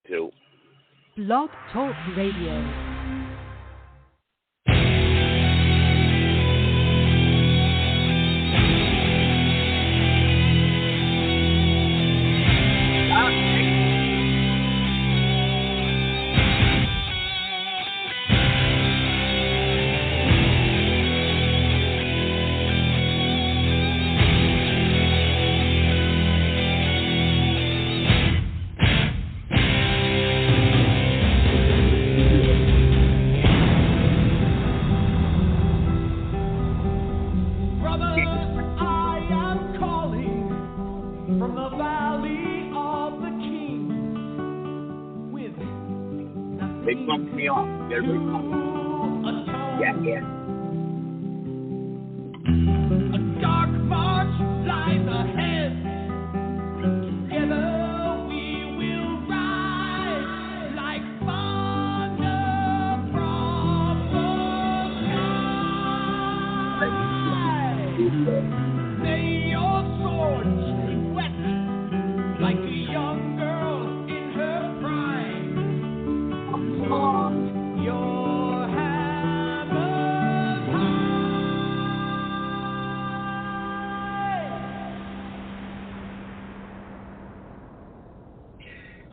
too. Blog Talk Radio. They bumped me off. They're yeah. A dark march lies ahead. Together we will rise like thunder from the sky. May your swords be wet like a young girl in her prime. Your hammer's high.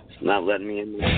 It's not letting me in there.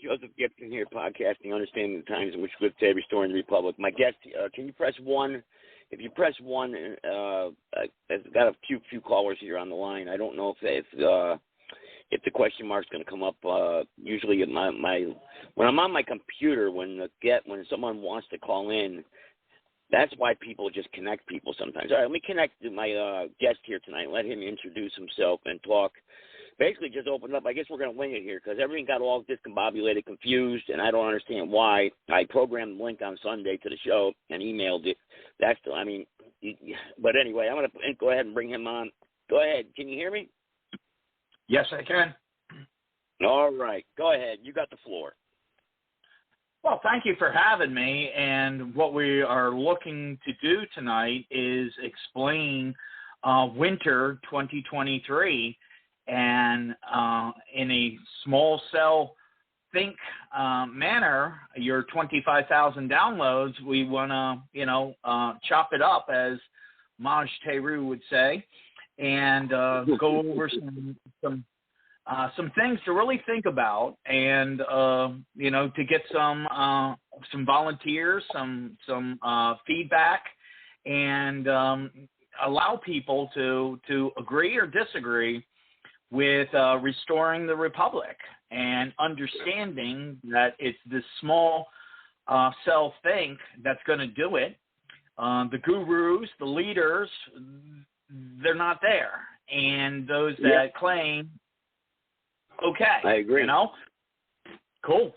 Joseph Gibson here, podcasting, understanding the times in which we live today, restoring the Republic. My guest, can you press 1? If you press 1, I've got a few callers here on the line. I don't know if the question mark's going to come up. Usually, when I'm on my computer, when someone wants to call in, that's why people just connect people sometimes. All right, let me connect to my guest here tonight. Let him introduce himself and talk. Basically just opened up. I guess we're going to wing it here because everything got all discombobulated, confused, and I don't understand why. I programmed the link on Sunday to the show and emailed it. But anyway, I'm going to go ahead and bring him on. Go ahead. Can you hear me? Yes, I can. All right. Go ahead. You got the floor. Well, thank you for having me. And what we are looking to do tonight is explain winter 2023. And in a small cell think manner, your 25,000 downloads, we want to, chop it up, as Maj Teru would say, and go over some some things to really think about, and to get some volunteers, some feedback, and allow people to agree or disagree with restoring the republic, and understanding that it's this small cell think that's going to do it. The gurus, the leaders, they're not there, and those that claim. Okay. I agree. Cool.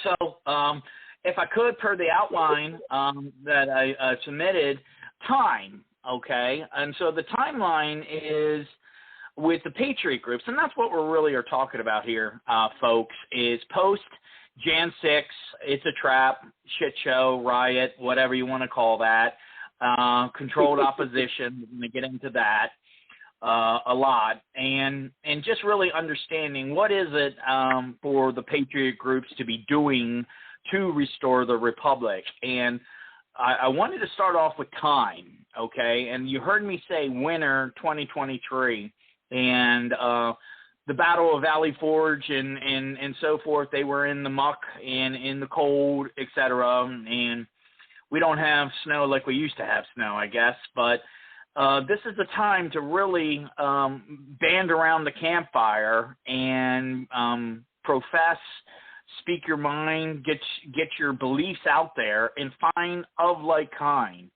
So, if I could, per the outline that I submitted, time, okay? And so the timeline is with the Patriot groups, and that's what we really are talking about here, folks, is post Jan 6, it's a trap, shit show, riot, whatever you want to call that, controlled opposition, we're going to get into that. A lot, and just really understanding what is it for the Patriot groups to be doing to restore the republic. And I wanted to start off with time, okay? And you heard me say winter 2023, and the Battle of Valley Forge and so forth. They were in the muck and in the cold, etc. And we don't have snow like we used to have snow, I guess, but this is the time to really band around the campfire and profess, speak your mind, get your beliefs out there, and find of like kind.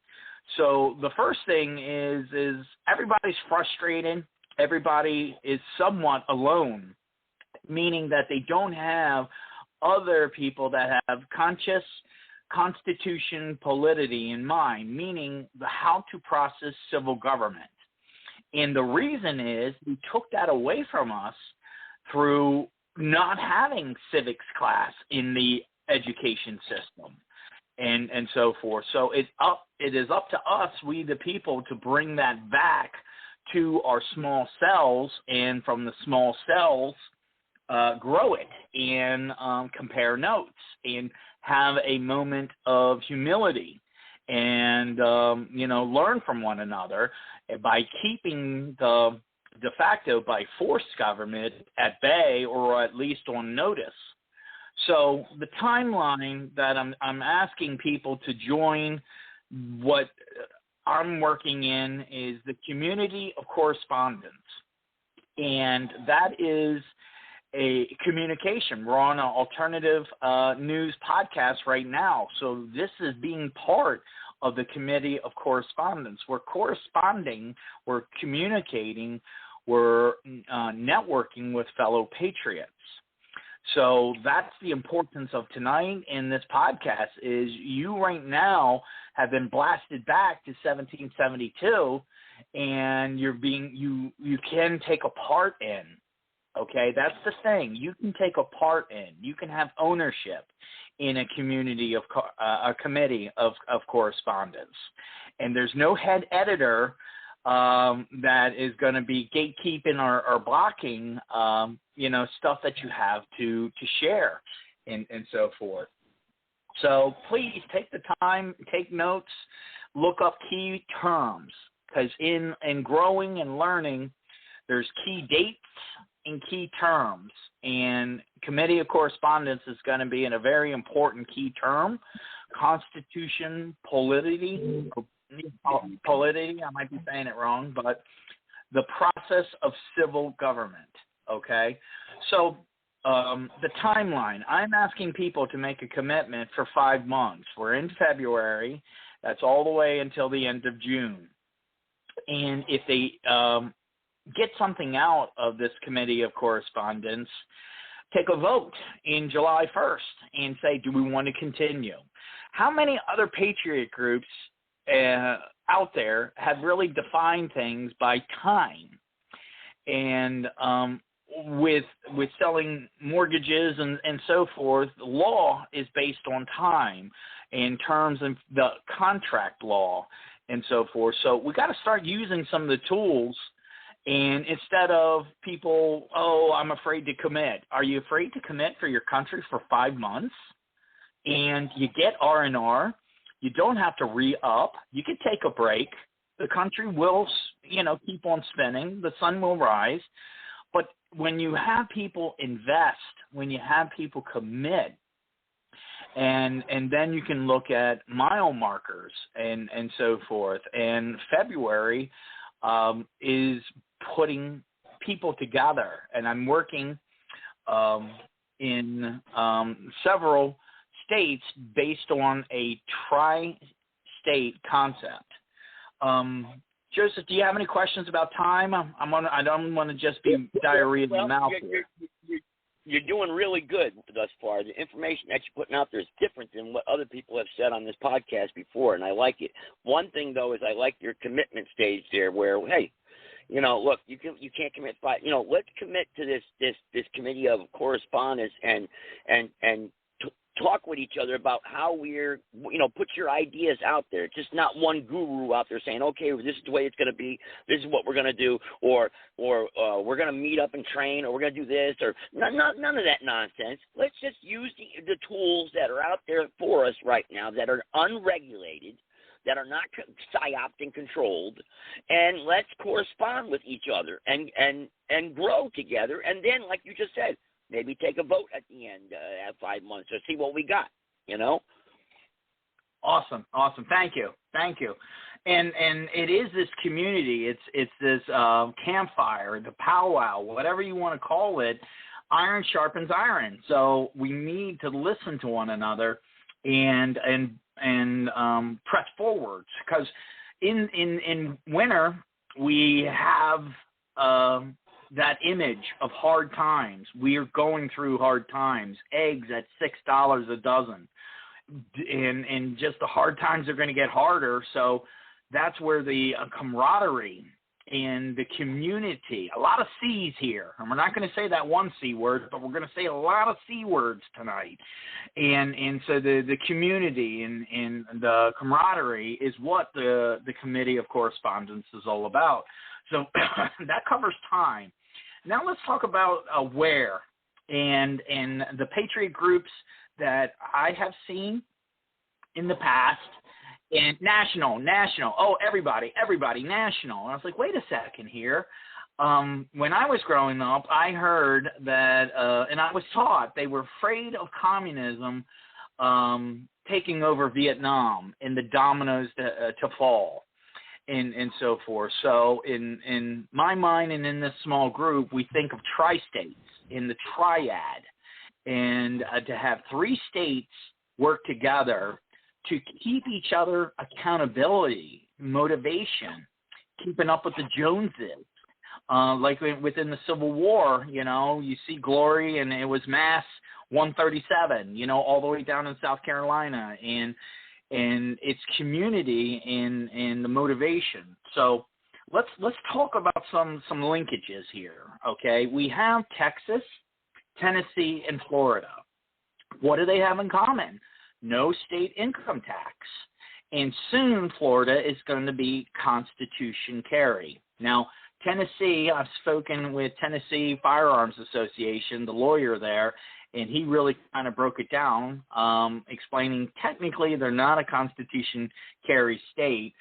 So the first thing is everybody's frustrated. Everybody is somewhat alone, meaning that they don't have other people that have conscious constitution polity in mind, meaning how to process civil government. And the reason is we took that away from us through not having civics class in the education system and so forth. So it is up to us, we the people, to bring that back to our small cells, and from the small cells grow it and compare notes and have a moment of humility and, learn from one another by keeping the de facto by force government at bay, or at least on notice. So the timeline that I'm asking people to join, what I'm working in, is the community of correspondence. And that is a communication. We're on an alternative news podcast right now. So this is being part of the committee of correspondence. We're corresponding, we're communicating, we're networking with fellow patriots. So that's the importance of tonight in this podcast, is you right now have been blasted back to 1772, and you can take a part in. Okay, that's the thing. You can take a part in. You can have ownership in a community of a committee of correspondence, and there's no head editor that is going to be gatekeeping or blocking stuff that you have to share and so forth. So please take the time, take notes, look up key terms, because in growing and learning, there's key dates and key terms, and committee of correspondence is going to be in a very important key term: constitution, polity, I might be saying it wrong, but the process of civil government. Okay, so the timeline, I'm asking people to make a commitment for 5 months. We're in February. That's all the way until the end of June. And if they get something out of this committee of correspondence, take a vote in July 1st and say, do we want to continue? How many other patriot groups out there have really defined things by time? And with selling mortgages and so forth, the law is based on time in terms of the contract law and so forth. So we got to start using some of the tools. And instead of people, I'm afraid to commit. Are you afraid to commit for your country for 5 months? And you get R&R. You don't have to re-up. You can take a break. The country will, keep on spinning. The sun will rise. But when you have people invest, when you have people commit, and then you can look at mile markers and so forth. And February is putting people together, and I'm working in several states based on a tri-state concept. Joseph, do you have any questions about time? I don't want to just be diarrhea in the mouth here. You're doing really good thus far. The information that you're putting out there is different than what other people have said on this podcast before, and I like it. One thing, though, is I like your commitment stage there where, hey, look, you can't commit five. Let's commit to this committee of correspondence and talk with each other about how we're, put your ideas out there. Just not one guru out there saying, okay, this is the way it's going to be. This is what we're going to do, or we're going to meet up and train, or we're going to do this, or none of that nonsense. Let's just use the tools that are out there for us right now that are unregulated, that are not psyoped and controlled, and let's correspond with each other and grow together. And then, like you just said, maybe take a vote at the end at 5 months or see what we got, Awesome. Thank you. And it is this community. It's this campfire, the powwow, whatever you want to call it. Iron sharpens iron. So we need to listen to one another and press forwards, because in winter we have that image of hard times. We are going through hard times. Eggs at $6 a dozen, and just the hard times are going to get harder. So that's where the camaraderie and the community, a lot of C's here, and we're not going to say that one C word, but we're going to say a lot of C words tonight. And so the community and the camaraderie is what the Committee of Correspondence is all about. So that covers time. Now let's talk about where, and the Patriot groups that I have seen in the past, and national. Oh, everybody, national. And I was like, wait a second here. When I was growing up, I heard that, and I was taught they were afraid of communism taking over Vietnam and the dominoes to fall. And so forth. So in my mind and in this small group, we think of tri-states in the triad, and to have 3 states work together to keep each other accountability, motivation, keeping up with the Joneses. Like within the Civil War, you see Glory, and it was Mass 137, all the way down in South Carolina, and its community and the motivation. So let's talk about some linkages here, okay? We have Texas, Tennessee, and Florida. What do they have in common? No state income tax. And soon Florida is going to be Constitution carry. Now, Tennessee, I've spoken with Tennessee Firearms Association, the lawyer there, and he really kind of broke it down, explaining technically they're not a Constitution carry state,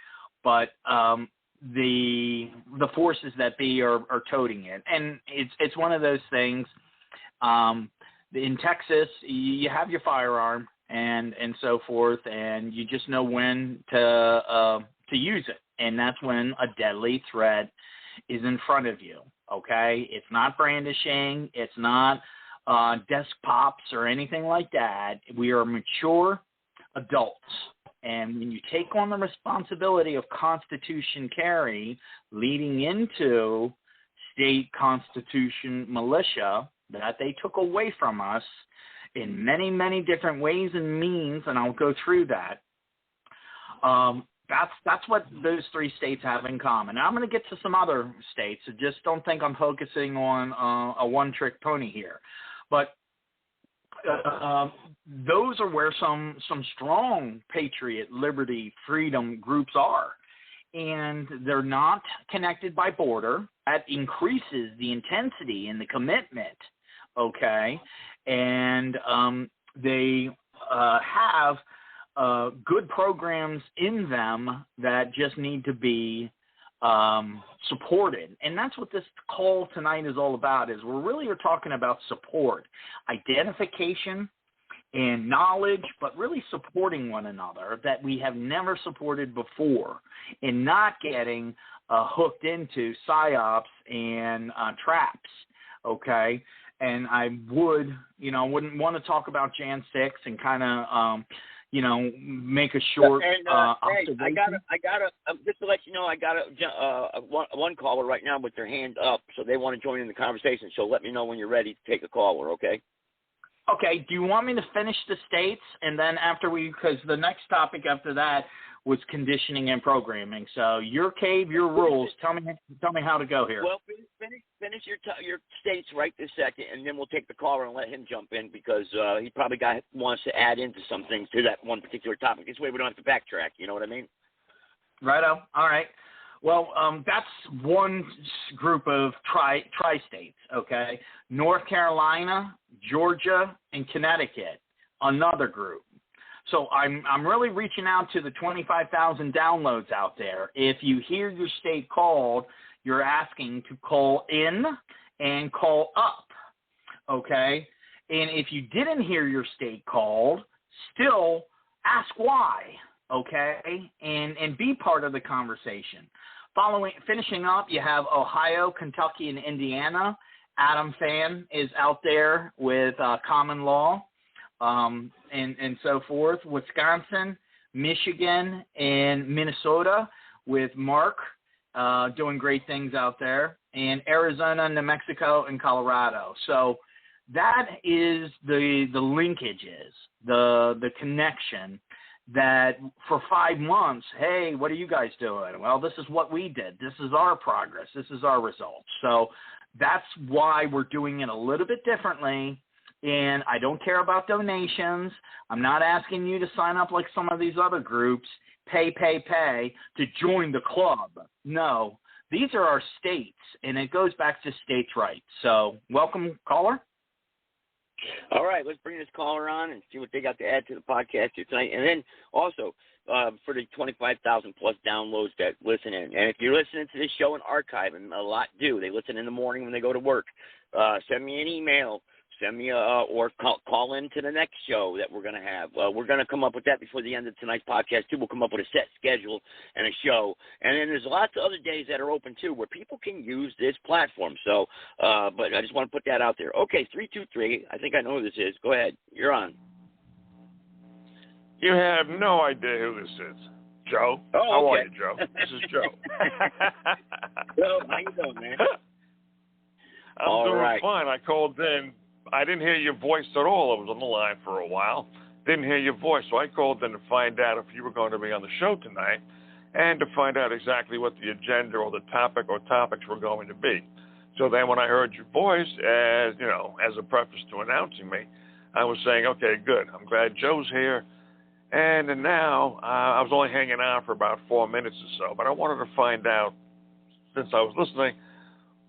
but the forces that be are toting it. And it's one of those things. In Texas, you have your firearm and so forth, and you just know when to use it, and that's when a deadly threat is in front of you. Okay, it's not brandishing, it's not desk pops or anything like that. We are mature adults, and when you take on the responsibility of Constitution carry leading into state constitution militia that they took away from us in many, many different ways and means, and I'll go through that. That's what those 3 states have in common. Now, I'm going to get to some other states, so just don't think I'm focusing on a one-trick pony here. But those are where some strong patriot, liberty, freedom groups are. And they're not connected by border. That increases the intensity and the commitment, okay? And they have good programs in them that just need to be supported. And that's what this call tonight is all about, is we're really are talking about support, identification, and knowledge, but really supporting one another that we have never supported before, and not getting hooked into psyops and traps, okay? And I wouldn't want to talk about Jan 6 and kind of, make a short observation. I gotta, just to let you know, I got one caller right now with their hand up, so they want to join in the conversation. So let me know when you're ready to take a caller, okay? Okay, do you want me to finish the states, and then because the next topic after that was conditioning and programming. So your cave, your rules. Tell me how to go here. Well, finish your states right this second, and then we'll take the caller and let him jump in, because he probably wants to add into some things to that one particular topic. This way we don't have to backtrack. You know what I mean? Righto. All right. Well, that's one group of tri-states, okay? North Carolina, Georgia, and Connecticut, another group. So I'm really reaching out to the 25,000 downloads out there. If you hear your state called, you're asking to call in and call up, okay? And if you didn't hear your state called, still ask why, okay? And be part of the conversation. Finishing up, you have Ohio, Kentucky, and Indiana. Adam Fan is out there with common law and so forth. Wisconsin, Michigan, and Minnesota with Mark doing great things out there. And Arizona, New Mexico, and Colorado. So that is the linkages, the connection. That for 5 months, hey, what are you guys doing? Well, this is what we did. This is our progress. This is our results. So that's why we're doing it a little bit differently. And I don't care about donations. I'm not asking you to sign up like some of these other groups, pay to join the club. No, these are our states, and it goes back to states' rights. So welcome, caller. All right, let's bring this caller on and see what they got to add to the podcast here tonight. And then also for the 25,000 plus downloads that listen in. And if you're listening to this show in archive, and a lot do, they listen in the morning when they go to work, send me an email. Send me or call in to the next show that we're going to have. We're going to come up with that before the end of tonight's podcast, too. We'll come up with a set schedule and a show. And then there's lots of other days that are open, too, where people can use this platform. So, but I just want to put that out there. Okay, 323. I think I know who this is. Go ahead. You're on. You have no idea who this is. Joe. Oh, okay. How are you, Joe? This is Joe. Joe, how you doing, man? I'm doing fine. I called in. I didn't hear your voice at all. I was on the line for a while. Didn't hear your voice, so I called in to find out if you were going to be on the show tonight and to find out exactly what the agenda or the topic or topics were going to be. So then when I heard your voice, as a preface to announcing me, I was saying, okay, good. I'm glad Joe's here. And now I was only hanging on for about 4 minutes or so, but I wanted to find out, since I was listening,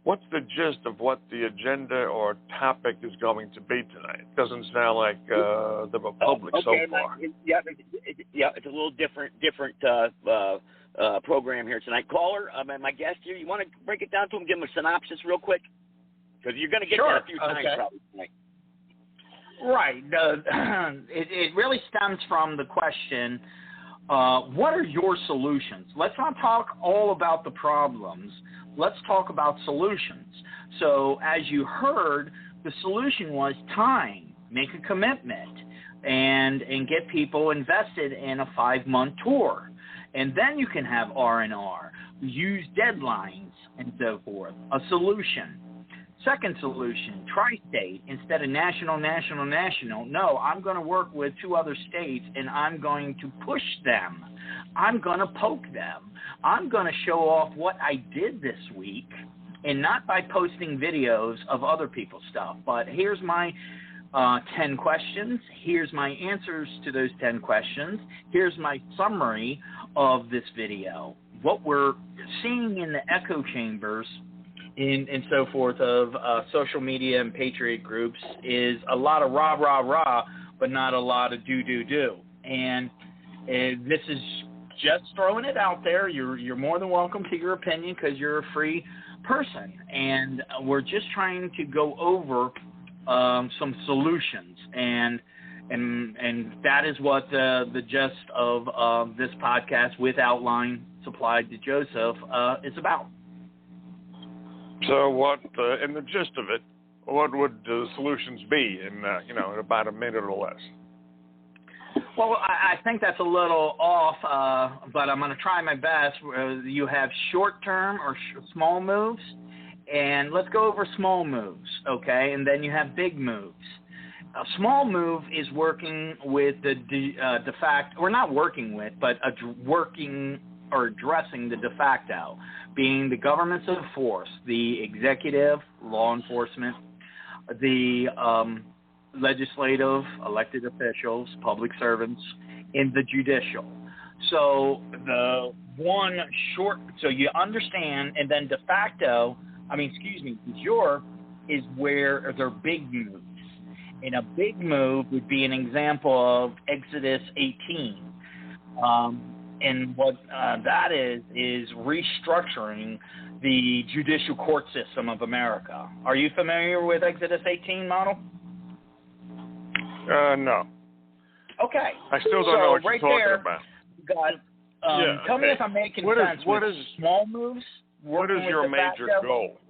what's the gist of what the agenda or topic is going to be tonight? It doesn't sound like the Republic so far. It's a little different program here tonight. Caller, my guest here, you want to break it down to him, give him a synopsis real quick? Because you're going to get that a few times probably tonight. Right. It really stems from the question, what are your solutions? Let's not talk all about the problems. Let's talk about solutions. So as you heard, the solution was time. Make a commitment and get people invested in a 5-month tour. And then you can have R&R. Use deadlines and so forth. A solution. Second solution, tri-state instead of national. No, I'm going to work with 2 other states, and I'm going to push them. I'm going to poke them. I'm going to show off what I did this week, and not by posting videos of other people's stuff, but here's my 10 questions. Here's my answers to those 10 questions. Here's my summary of this video. What we're seeing in the echo chambers and so forth of social media and Patriot groups is a lot of rah, but not a lot of do. And this is just throwing it out there. You're more than welcome to your opinion because you're a free person, and we're just trying to go over some solutions, and that is what the gist of this podcast with Outline Supplied to Joseph is about. So what, in the gist of it, what would the solutions be in about a minute or less? Well, I think that's a little off, but I'm going to try my best. You have short-term or small moves, and let's go over small moves, okay? And then you have big moves. A small move is working with the de facto, or not working with, but working or addressing the de facto, being the governments of force, the executive, law enforcement, the legislative, elected officials, public servants, and the judicial. So so you understand, and then de facto, jure is where they're big moves. And a big move would be an example of Exodus 18. And what that is restructuring the judicial court system of America. Are you familiar with Exodus 18 model? No. Okay. I still don't know what right you're talking there, about. God, tell me if I'm making sense. What is small moves? What is your major goal?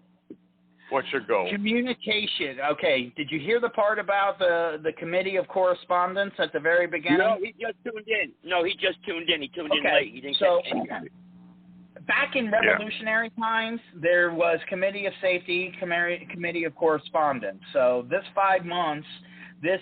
What's your goal? Communication. Okay. Did you hear the part about the Committee of Correspondence at the very beginning? No, he just tuned in. He tuned in late. He didn't catch anything. Back in revolutionary times, there was Committee of Safety, Committee of Correspondence. So this 5 months, this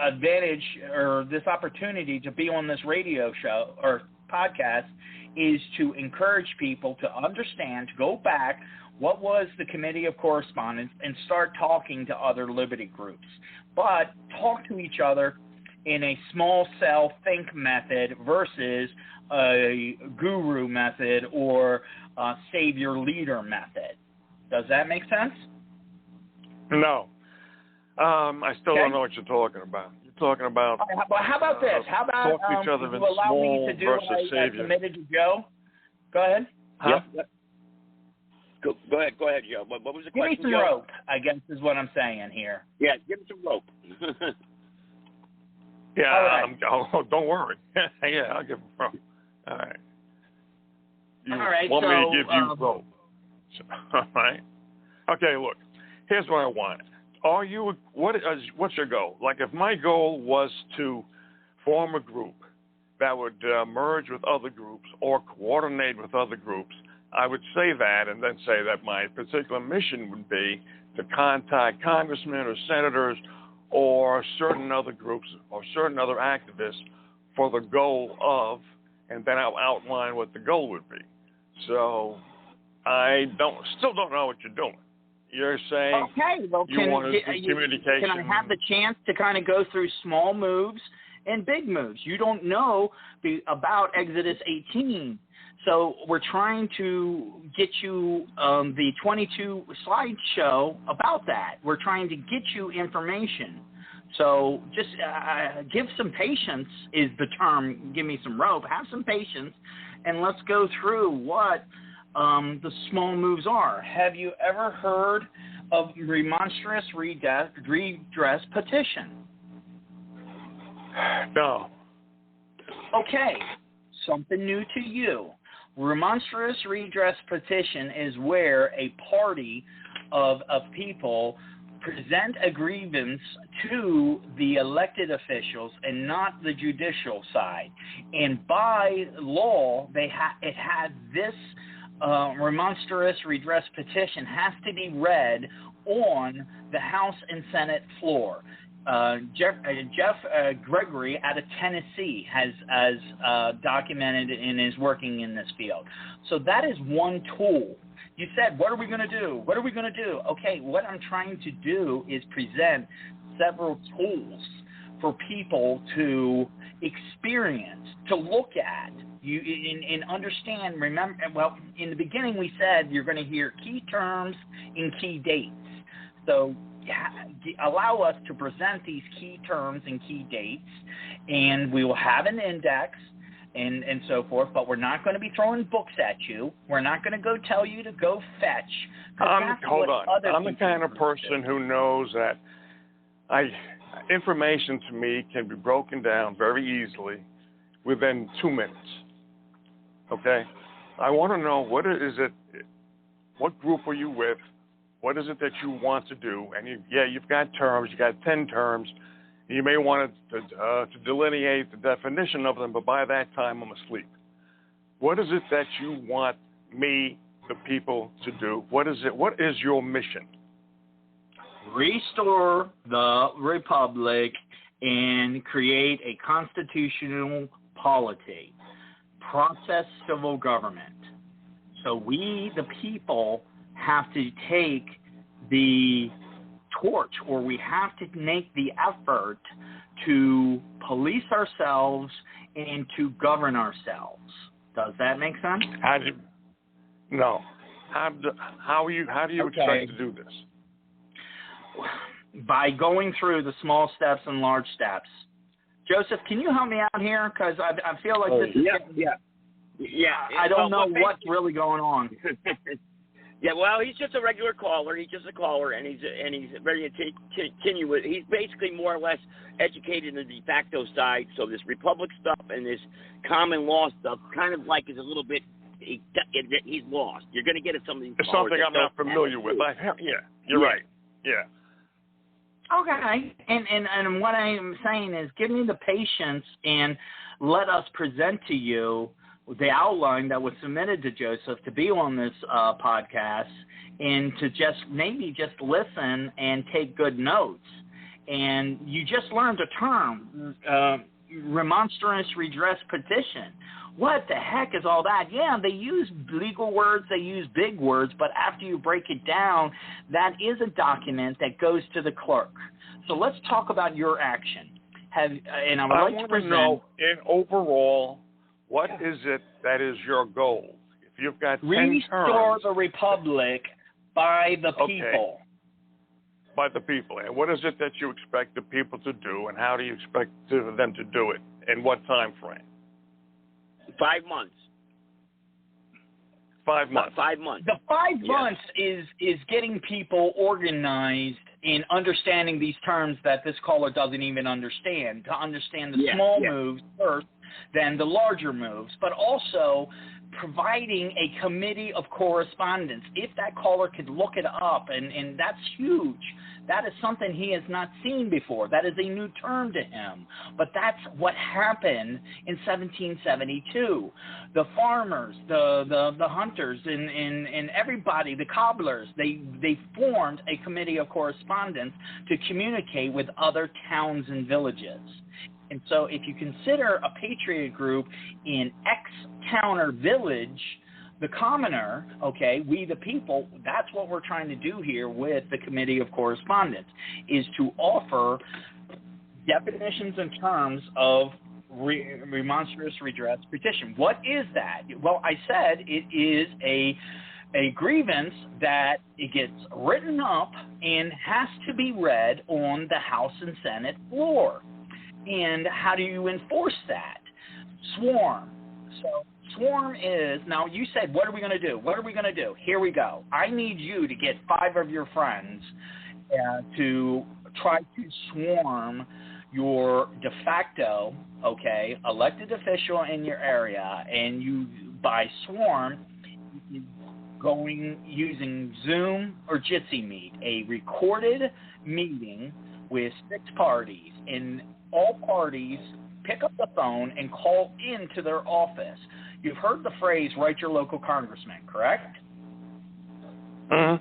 advantage or this opportunity to be on this radio show or podcast is to encourage people to understand, to go back, what was the Committee of Correspondence, and start talking to other liberty groups. But talk to each other in a small cell think method versus a guru method or a savior leader method. Does that make sense? No. I still don't know what you're talking about. You're talking about... Well, how about this? How about talk to each other in allow small me to do versus what I savior. committed to Joe? Go ahead. Huh? Yep. Go ahead, Joe. What was the question, Give me some Joe? rope, I guess is what I'm saying here. Yeah, give him some rope. Yeah, right. Don't worry. Yeah, I'll give him rope. All right. All right. Want me to give you rope? All right. Okay, look. Here's what I want. What's your goal? Like, if my goal was to form a group that would merge with other groups or coordinate with other groups, I would say that and then say that my particular mission would be to contact congressmen or senators or certain other groups or certain other activists for the goal of, and then I'll outline what the goal would be. So I still don't know what you're doing. You're saying you want to do communication. Can I have the chance to kind of go through small moves and big moves? You don't know about Exodus 18. So we're trying to get you the 22 slideshow about that. We're trying to get you information. So just give some patience is the term. Give me some rope. Have some patience, and let's go through what the small moves are. Have you ever heard of remonstrance redress petition? No. Okay, something new to you. Remonstrance redress petition is where a party of people present a grievance to the elected officials and not the judicial side. And by law, it has this remonstrance redress petition has to be read on the House and Senate floor. Jeff Gregory out of Tennessee has documented and is working in this field. So that is one tool. You said, what are we going to do? What are we going to do? Okay, what I'm trying to do is present several tools for people to experience, to look at, and understand. Remember, well, in the beginning we said you're going to hear key terms and key dates. So allow us to present these key terms and key dates, and we will have an index, and so forth, but we're not going to be throwing books at you. We're not going to go tell you to go fetch. Hold on. I'm the kind of person who knows that information to me can be broken down very easily within 2 minutes. Okay? I want to know what group are you with? What is it that you want to do? And you've got terms. You got 10 terms. You may want to delineate the definition of them, but by that time I'm asleep. What is it that you want me, the people, to do? What is it? What is your mission? Restore the republic and create a constitutional polity. Process civil government. So we, the people, have to take the torch, or we have to make the effort to police ourselves and to govern ourselves. Does that make sense? No. How do you expect to do this? By going through the small steps and large steps. Joseph, can you help me out here? Because I feel like this is I don't know what's really going on. Yeah, well, he's just a regular caller. He's just a caller, and he's ready to continue with. He's basically more or less educated in the de facto side. So this republic stuff and this common law stuff kind of like is a little bit. He's lost. You're going to get at some of these. It's something I'm not familiar with. You're right. Yeah. Okay, and what I'm saying is, give me the patience and let us present to you the outline that was submitted to Joseph to be on this podcast, and to just listen and take good notes. And you just learned a term, remonstrance redress petition. What the heck is all that? Yeah, they use legal words, they use big words, but after you break it down, that is a document that goes to the clerk. So let's talk about your action. I want to know, in overall, what is it that is your goal? If you've got 10 Restore terms, the republic by the people. By the people. And what is it that you expect the people to do, and how do you expect them to do it? In what time frame? 5 months. 5 months. 5 months. The 5 months is getting people organized in understanding these terms that this caller doesn't even understand, to understand the small moves first, then the larger moves, but also providing a committee of correspondence. If that caller could look it up, and that's huge. That is something he has not seen before. That is a new term to him. But that's what happened in 1772. The farmers, the hunters, and everybody, the cobblers, they formed a committee of correspondence to communicate with other towns and villages. And so if you consider a patriot group in X town or village, the commoner, we the people, that's what we're trying to do here with the Committee of Correspondence, is to offer definitions and terms of remonstrance redress petition. What is that? Well, I said it is a grievance that it gets written up and has to be read on the House and Senate floor. And how do you enforce that? Swarm. So swarm is, now you said, what are we going to do? What are we going to do? Here we go. I need you to get 5 of your friends to try to swarm your de facto, elected official in your area, and you, by swarm, using Zoom or Jitsi Meet, a recorded meeting with 6 parties, and all parties pick up the phone and call into their office. You've heard the phrase, write your local congressman, correct? Uh-huh.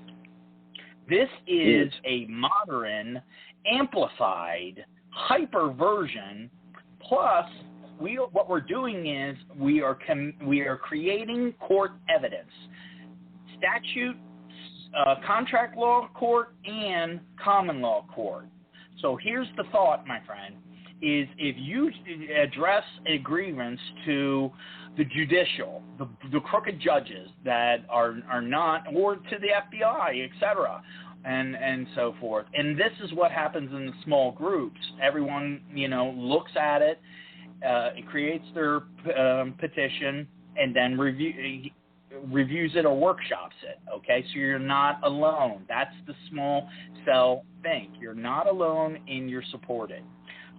This is a modern, amplified, hyper version, plus what we're doing is we are creating court evidence. Statute, contract law court, and common law court. So here's the thought, my friend, is if you address a grievance to the judicial, the crooked judges that are not, or to the FBI, etc., and so forth. And this is what happens in the small groups. Everyone, looks at it, it creates their petition, and then reviews it or workshops it, okay? So you're not alone. That's the small cell think. You're not alone and you're supported.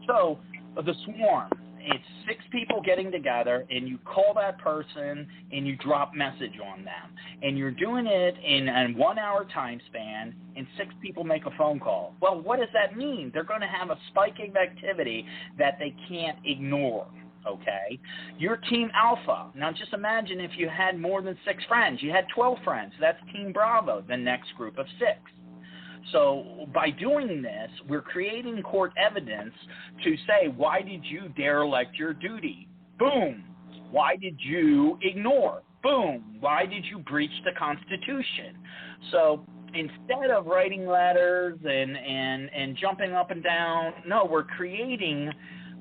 So the swarm, it's 6 people getting together, and you call that person and you drop message on them. And you're doing it in a 1-hour time span, and 6 people make a phone call. Well, what does that mean? They're going to have a spike of activity that they can't ignore. Okay, you're Team Alpha. Now just imagine if you had more than 6 friends. You had 12 friends. That's Team Bravo, the next group of 6. So by doing this, we're creating court evidence to say, why did you derelict your duty? Boom. Why did you ignore? Boom. Why did you breach the Constitution? So instead of writing letters and jumping up and down, no, we're creating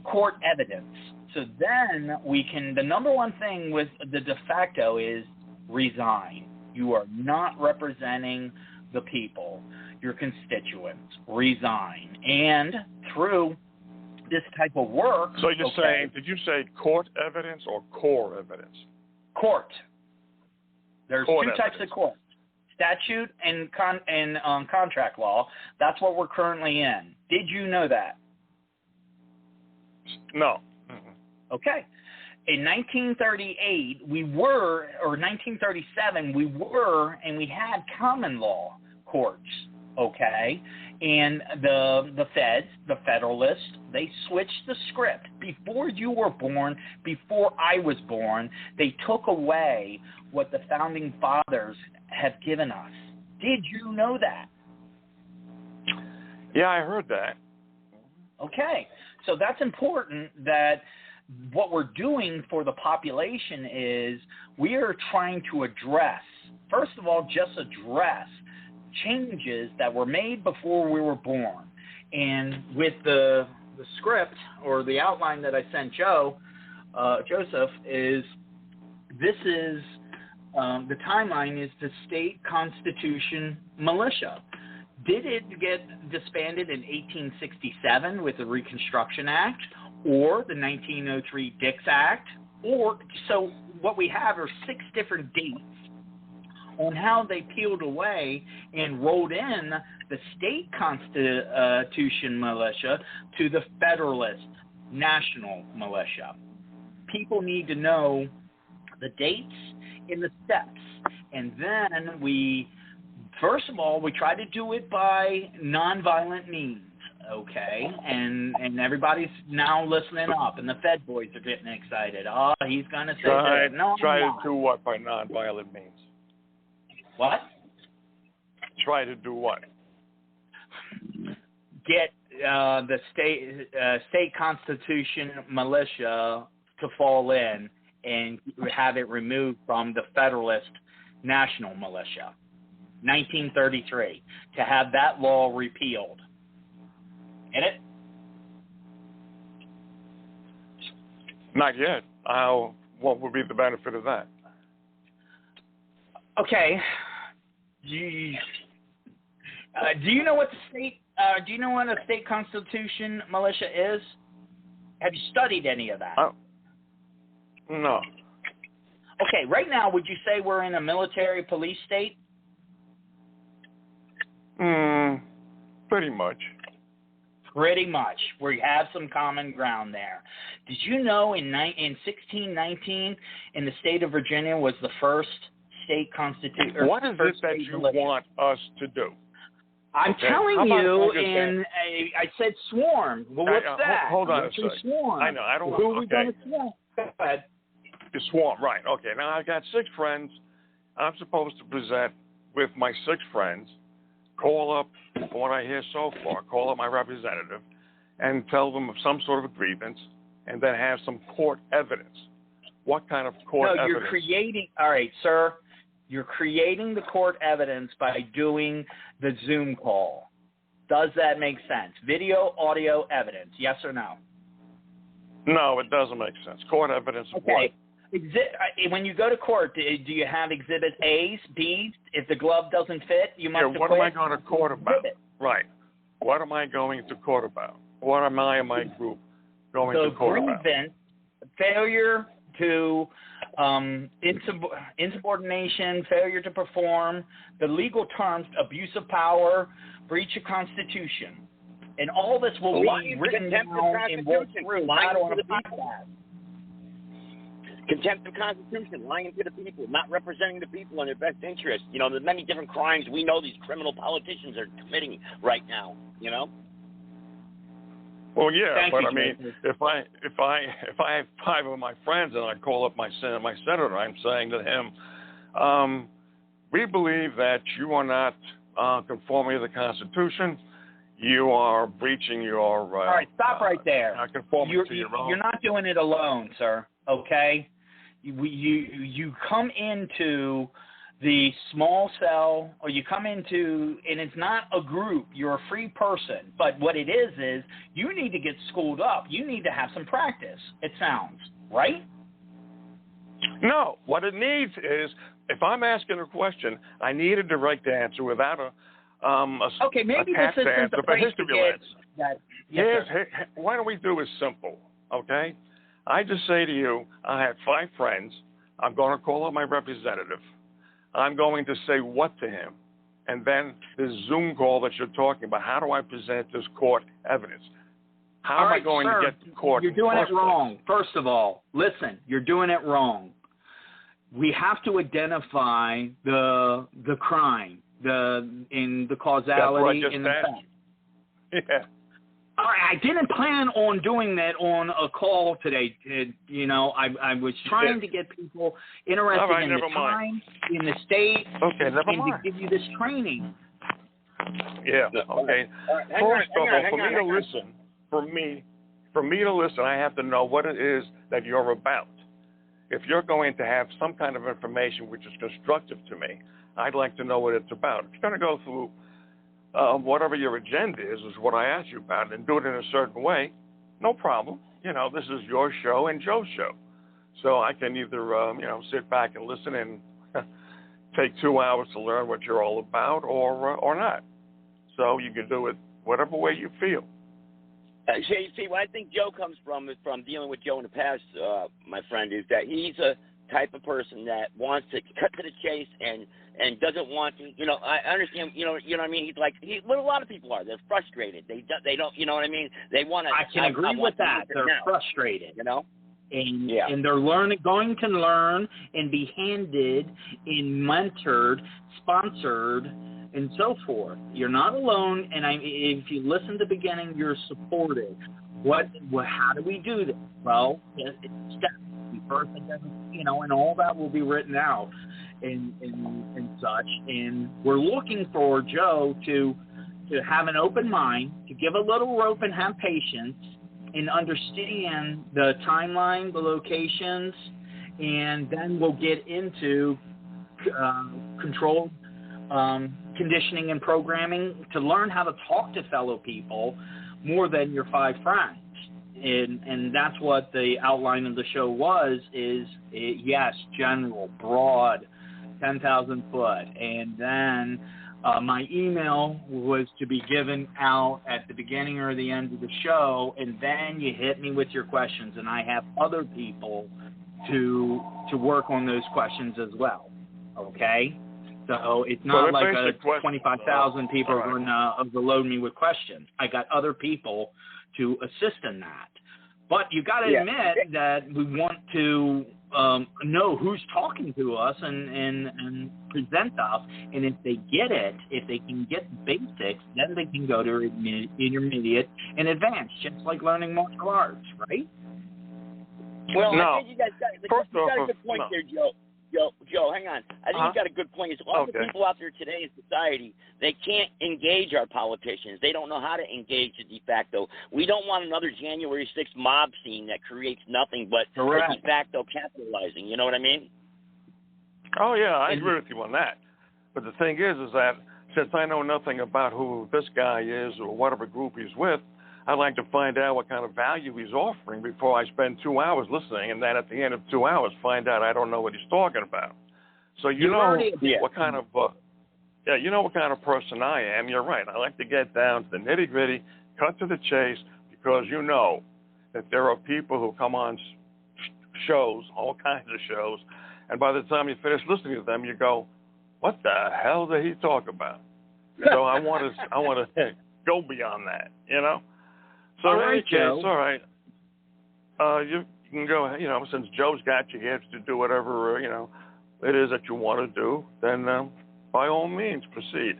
court evidence. So then we can, the number one thing with the de facto is resign. You are not representing the people, your constituents. Resign. And through this type of work. So you're saying, did you say court evidence or core evidence? Court. There's court 2 evidence. types of court. Statute and contract law. That's what we're currently in. Did you know that? No. Okay. In 1938, we were, or 1937, we were, and we had common law courts, okay? And the feds, the Federalists, they switched the script. Before you were born, before I was born, they took away what the Founding Fathers have given us. Did you know that? Yeah, I heard that. Okay. So that's important that what we're doing for the population is we are trying to address, first of all, just address changes that were made before we were born. And with the script or the outline that I sent Joseph, is this is the timeline is the state constitution militia. Did it get disbanded in 1867 with the Reconstruction Act or the 1903 Dix Act? Or so what we have are 6 different dates on how they peeled away and rolled in the state constitution militia to the Federalist national militia. People need to know the dates and the steps. And then first of all, we try to do it by nonviolent means, okay? And everybody's now listening up, and the Fed boys are getting excited. Oh, he's going to say that. No, try to do what by nonviolent means? What? Try to do what? Get the state constitution militia to fall in and have it removed from the Federalist national militia. 1933, to have that law repealed. Get it? Not yet. What would be the benefit of that? Okay. Do you know what the state? Do you know what a state constitution militia is? Have you studied any of that? No. Okay. Right now, would you say we're in a military police state? Pretty much. Pretty much. We have some common ground there. Did you know in 1619, in the state of Virginia, was the first state constitution? What is it that you want us to do? I'm telling you, and I said swarm. Well, what's that? Hold on a second. Swarm. I know. I don't Who are want. we going to swarm? Go ahead. The swarm, right? Okay. Now I've got 6 friends. I'm supposed to present with my 6 friends. Call up what I hear so far. Call up my representative, and tell them of some sort of a grievance, and then have some court evidence. What kind of court evidence? No, you're creating. All right, sir. You're creating the court evidence by doing the Zoom call. Does that make sense? Video, audio, evidence. Yes or no? No, it doesn't make sense. Court evidence of what? When you go to court, do you have Exhibit A's, B's? If the glove doesn't fit, you must what am I going to court about? Right. What am I going to court about? What am I and my group going to court about? failure to insubordination, failure to perform, the legal terms, abuse of power, breach of Constitution. And all this will be written down and worked through, not on a podcast. Contempt of Constitution, lying to the people, not representing the people in their best interest. You know, there's many different crimes we know these criminal politicians are committing right now, you know? Well, yeah, Thank but you, I mean, if I have 5 of my friends and I call up my senator, I'm saying to him, we believe that you are not conforming to the Constitution. You are breaching your. All right, stop right there. You're not doing it alone, sir. Okay, you come into the small cell, or you come into, and it's not a group. You're a free person. But what it is you need to get schooled up. You need to have some practice. It sounds right. No, what it needs is, if I'm asking a question, I need a direct answer without a okay, maybe this isn't the place to get that. Yes, why don't we do it simple, okay? I just say to you, I have 5 friends. I'm going to call up my representative. I'm going to say what to him? And then this Zoom call that you're talking about, how do I present this court evidence? How am I going to get to court? You're doing it wrong. First of all, listen, you're doing it wrong. We have to identify the crime, the causality, in the fact. Yeah. All right, I didn't plan on doing that on a call today. You know, I was trying to get people interested in the time, in the state, and to give you this training. Yeah. Okay. First of all, for me to listen, I have to know what it is that you're about. If you're going to have some kind of information which is constructive to me, I'd like to know what it's about. If you're going to go through whatever your agenda is what I ask you about, and do it in a certain way, no problem. You know, this is your show and Joe's show. So I can either, sit back and listen and take 2 hours to learn what you're all about or not. So you can do it whatever way you feel. See, what I think Joe comes from dealing with Joe in the past, my friend, is that he's a type of person that wants to cut to the chase and doesn't want to, I understand, you know what I mean? He's what a lot of people are. They're frustrated. They don't, you know what I mean? They want to. I can agree with that. They're frustrated, and they're going to learn and be handed and mentored, sponsored, and so forth. You're not alone, and if you listen to the beginning, you're supported. How do we do this? Well, it's steps. First, and all that will be written out and such. And we're looking for Joe to have an open mind, to give a little rope and have patience, and understand the timeline, the locations, and then we'll get into controlled conditioning and programming to learn how to talk to fellow people more than your 5 friends. And that's what the outline of the show was, yes, general, broad, 10,000 foot. And then my email was to be given out at the beginning or the end of the show, and then you hit me with your questions, and I have other people to work on those questions as well, okay? So it's not like 25,000 people are going to overload me with questions. I got other people to assist in that. But you got to admit that we want to know who's talking to us and present us. And if they get it, if they can get the basics, then they can go to intermediate and advanced, just like learning martial arts, right? Well, no. I think you guys got a good point there, Joe. Joe, hang on. I think you got a good point. It's all the people out there today in society, they can't engage our politicians. They don't know how to engage the de facto. We don't want another January 6th mob scene that creates nothing but de facto capitalizing. You know what I mean? Oh, yeah, I agree with you on that. But the thing is that since I know nothing about who this guy is or whatever group he's with, I'd like to find out what kind of value he's offering before I spend 2 hours listening, and then at the end of 2 hours find out I don't know what he's talking about. So what kind of what kind of person I am. You're right. I like to get down to the nitty-gritty, cut to the chase, because you know that there are people who come on shows, all kinds of shows, and by the time you finish listening to them, you go, what the hell did he talk about? So I want to go beyond that, you know? So all in any right, case, Joe. all right, you can go, you know, since Joe's got you here to do whatever, you know, it is that you want to do, then by all means, proceed.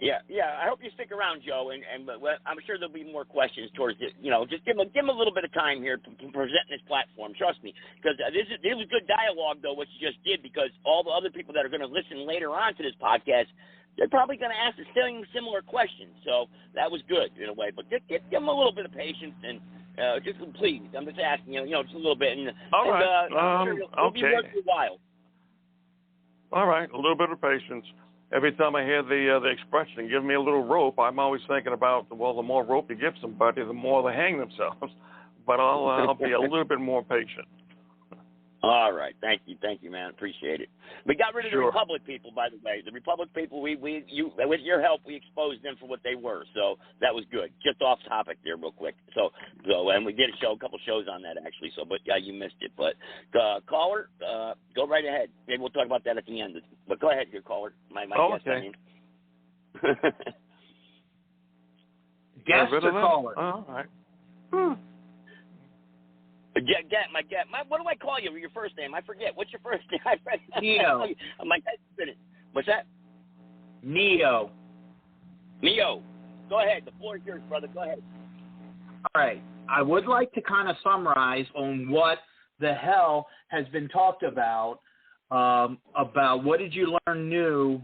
Yeah. I hope you stick around, Joe, and I'm sure there'll be more questions towards it. You know, just give him a little bit of time here to present this platform. Trust me, because this was good dialogue, though, what you just did, because all the other people that are going to listen later on to this podcast, they're probably going to ask the same similar questions. So that was good in a way, but give them a little bit of patience and just please. I'm just asking you know, just a little bit. All right. I'm sure it'll be worth your while. All right, a little bit of patience. Every time I hear the expression, give me a little rope, I'm always thinking about, well, the more rope you give somebody, the more they hang themselves. But I'll be a little bit more patient. All right. Thank you, man. Appreciate it. We got rid of the Republic people, by the way. The Republic people, with your help, we exposed them for what they were. So that was good. Just off topic there real quick. So and we did a couple shows on that, actually. So, but, yeah, you missed it. But, caller, go right ahead. Maybe we'll talk about that at the end. But go ahead, your caller. My guest, okay. I mean. Guest or caller? All right. What do I call you? Your first name? I forget. What's your first name? Neo. I'm like, what's that? Neo. Go ahead. The floor is yours, brother. Go ahead. All right. I would like to kind of summarize on what the hell has been talked about what did you learn new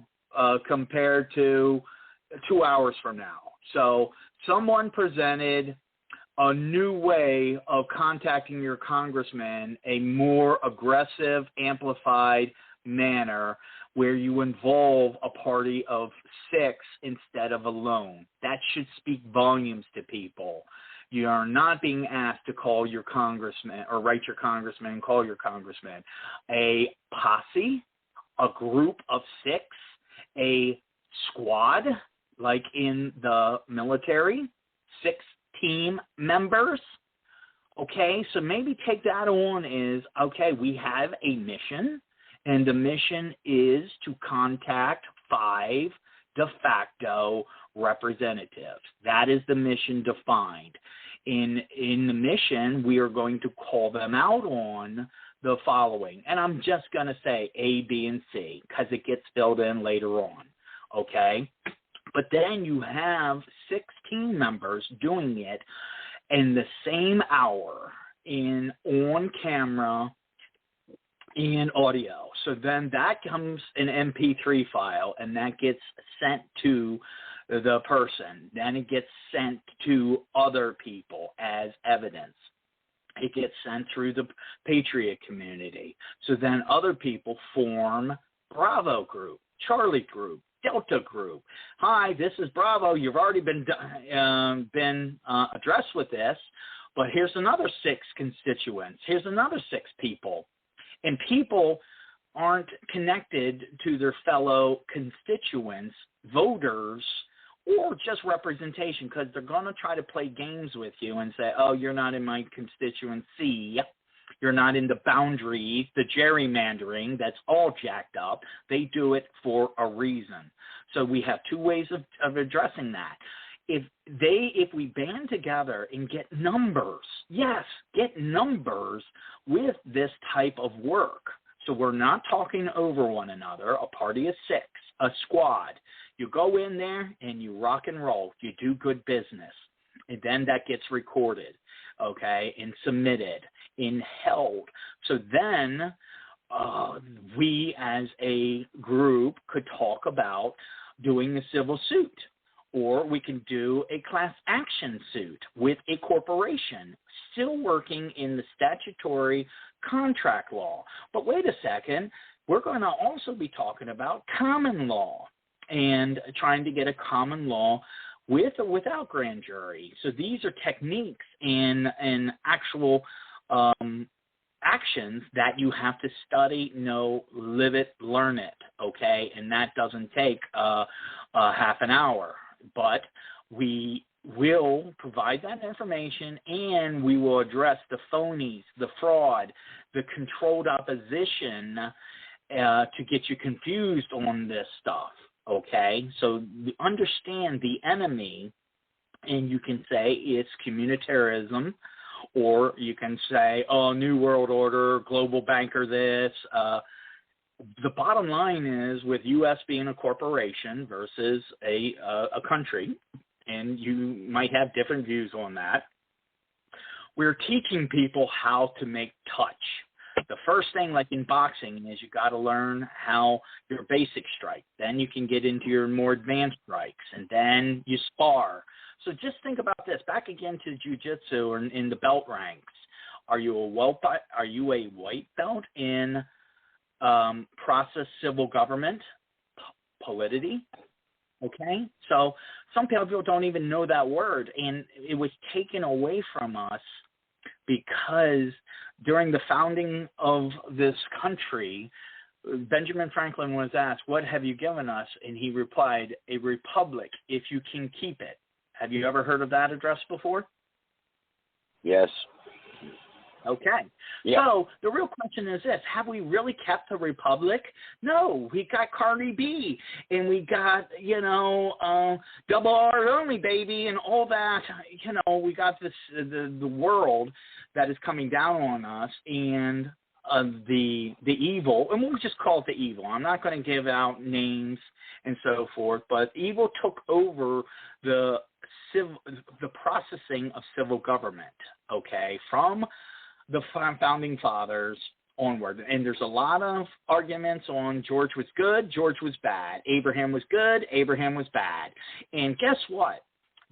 compared to 2 hours from now. So someone presented a new way of contacting your congressman, a more aggressive, amplified manner where you involve a party of 6 instead of alone. That should speak volumes to people. You are not being asked to call your congressman or write your congressman and call your congressman. A posse, a group of 6, a squad like in the military, 6 team members. Okay, so maybe take that on as, okay, we have a mission, and the mission is to contact 5 de facto representatives. That is the mission defined. In the mission, we are going to call them out on the following. And I'm just going to say A, B, and C because it gets filled in later on. Okay? But then you have 6 team members doing it in the same hour on camera and audio. So then that comes an MP3 file, and that gets sent to the person. Then it gets sent to other people as evidence. It gets sent through the Patriot community. So then other people form Bravo group, Charlie group, Delta group. Hi, this is Bravo. You've already been addressed with this, but here's another 6 constituents. Here's another 6 people. And people aren't connected to their fellow constituents, voters, or just representation, because they're going to try to play games with you and say, oh, you're not in my constituency. You're not in the boundary, the gerrymandering, that's all jacked up. They do it for a reason. So we have 2 ways of addressing that. If we band together and get numbers, yes, get numbers with this type of work. So we're not talking over one another, a party of 6, a squad. You go in there and you rock and roll. You do good business. And then that gets recorded, okay, and submitted and held. So then we as a group could talk about doing a civil suit, or we can do a class action suit with a corporation, still working in the statutory contract law. But wait a second, we're going to also be talking about common law and trying to get a common law with or without grand jury. So these are techniques and actual actions that you have to study, know, live it, learn it, okay? And that doesn't take half an hour. But we will provide that information, and we will address the phonies, the fraud, the controlled opposition to get you confused on this stuff, okay? So understand the enemy, and you can say it's communitarianism, or you can say, oh, New World Order, global banker this. The bottom line is, with U.S. being a corporation versus a country, and you might have different views on that, we're teaching people how to make touch. The first thing, like in boxing, is you got to learn how your basic strike. Then you can get into your more advanced strikes, and then you spar. So just think about this. Back again to jiu-jitsu or in the belt ranks. Are you a white belt in process civil government, polity? Okay? So some people don't even know that word, and it was taken away from us because during the founding of this country, Benjamin Franklin was asked, what have you given us? And he replied, a republic, if you can keep it. Have you ever heard of that address before? Yes. Okay. Yeah. So the real question is this: have we really kept a republic? No. We got Cardi B, and we got, double R only, baby, and all that. We got this the world that is coming down on us, and the evil, and we'll just call it the evil. I'm not going to give out names and so forth, but evil took over the processing of civil government, okay, from the founding fathers onward. And there's a lot of arguments on George was good, George was bad, Abraham was good, Abraham was bad. And guess what?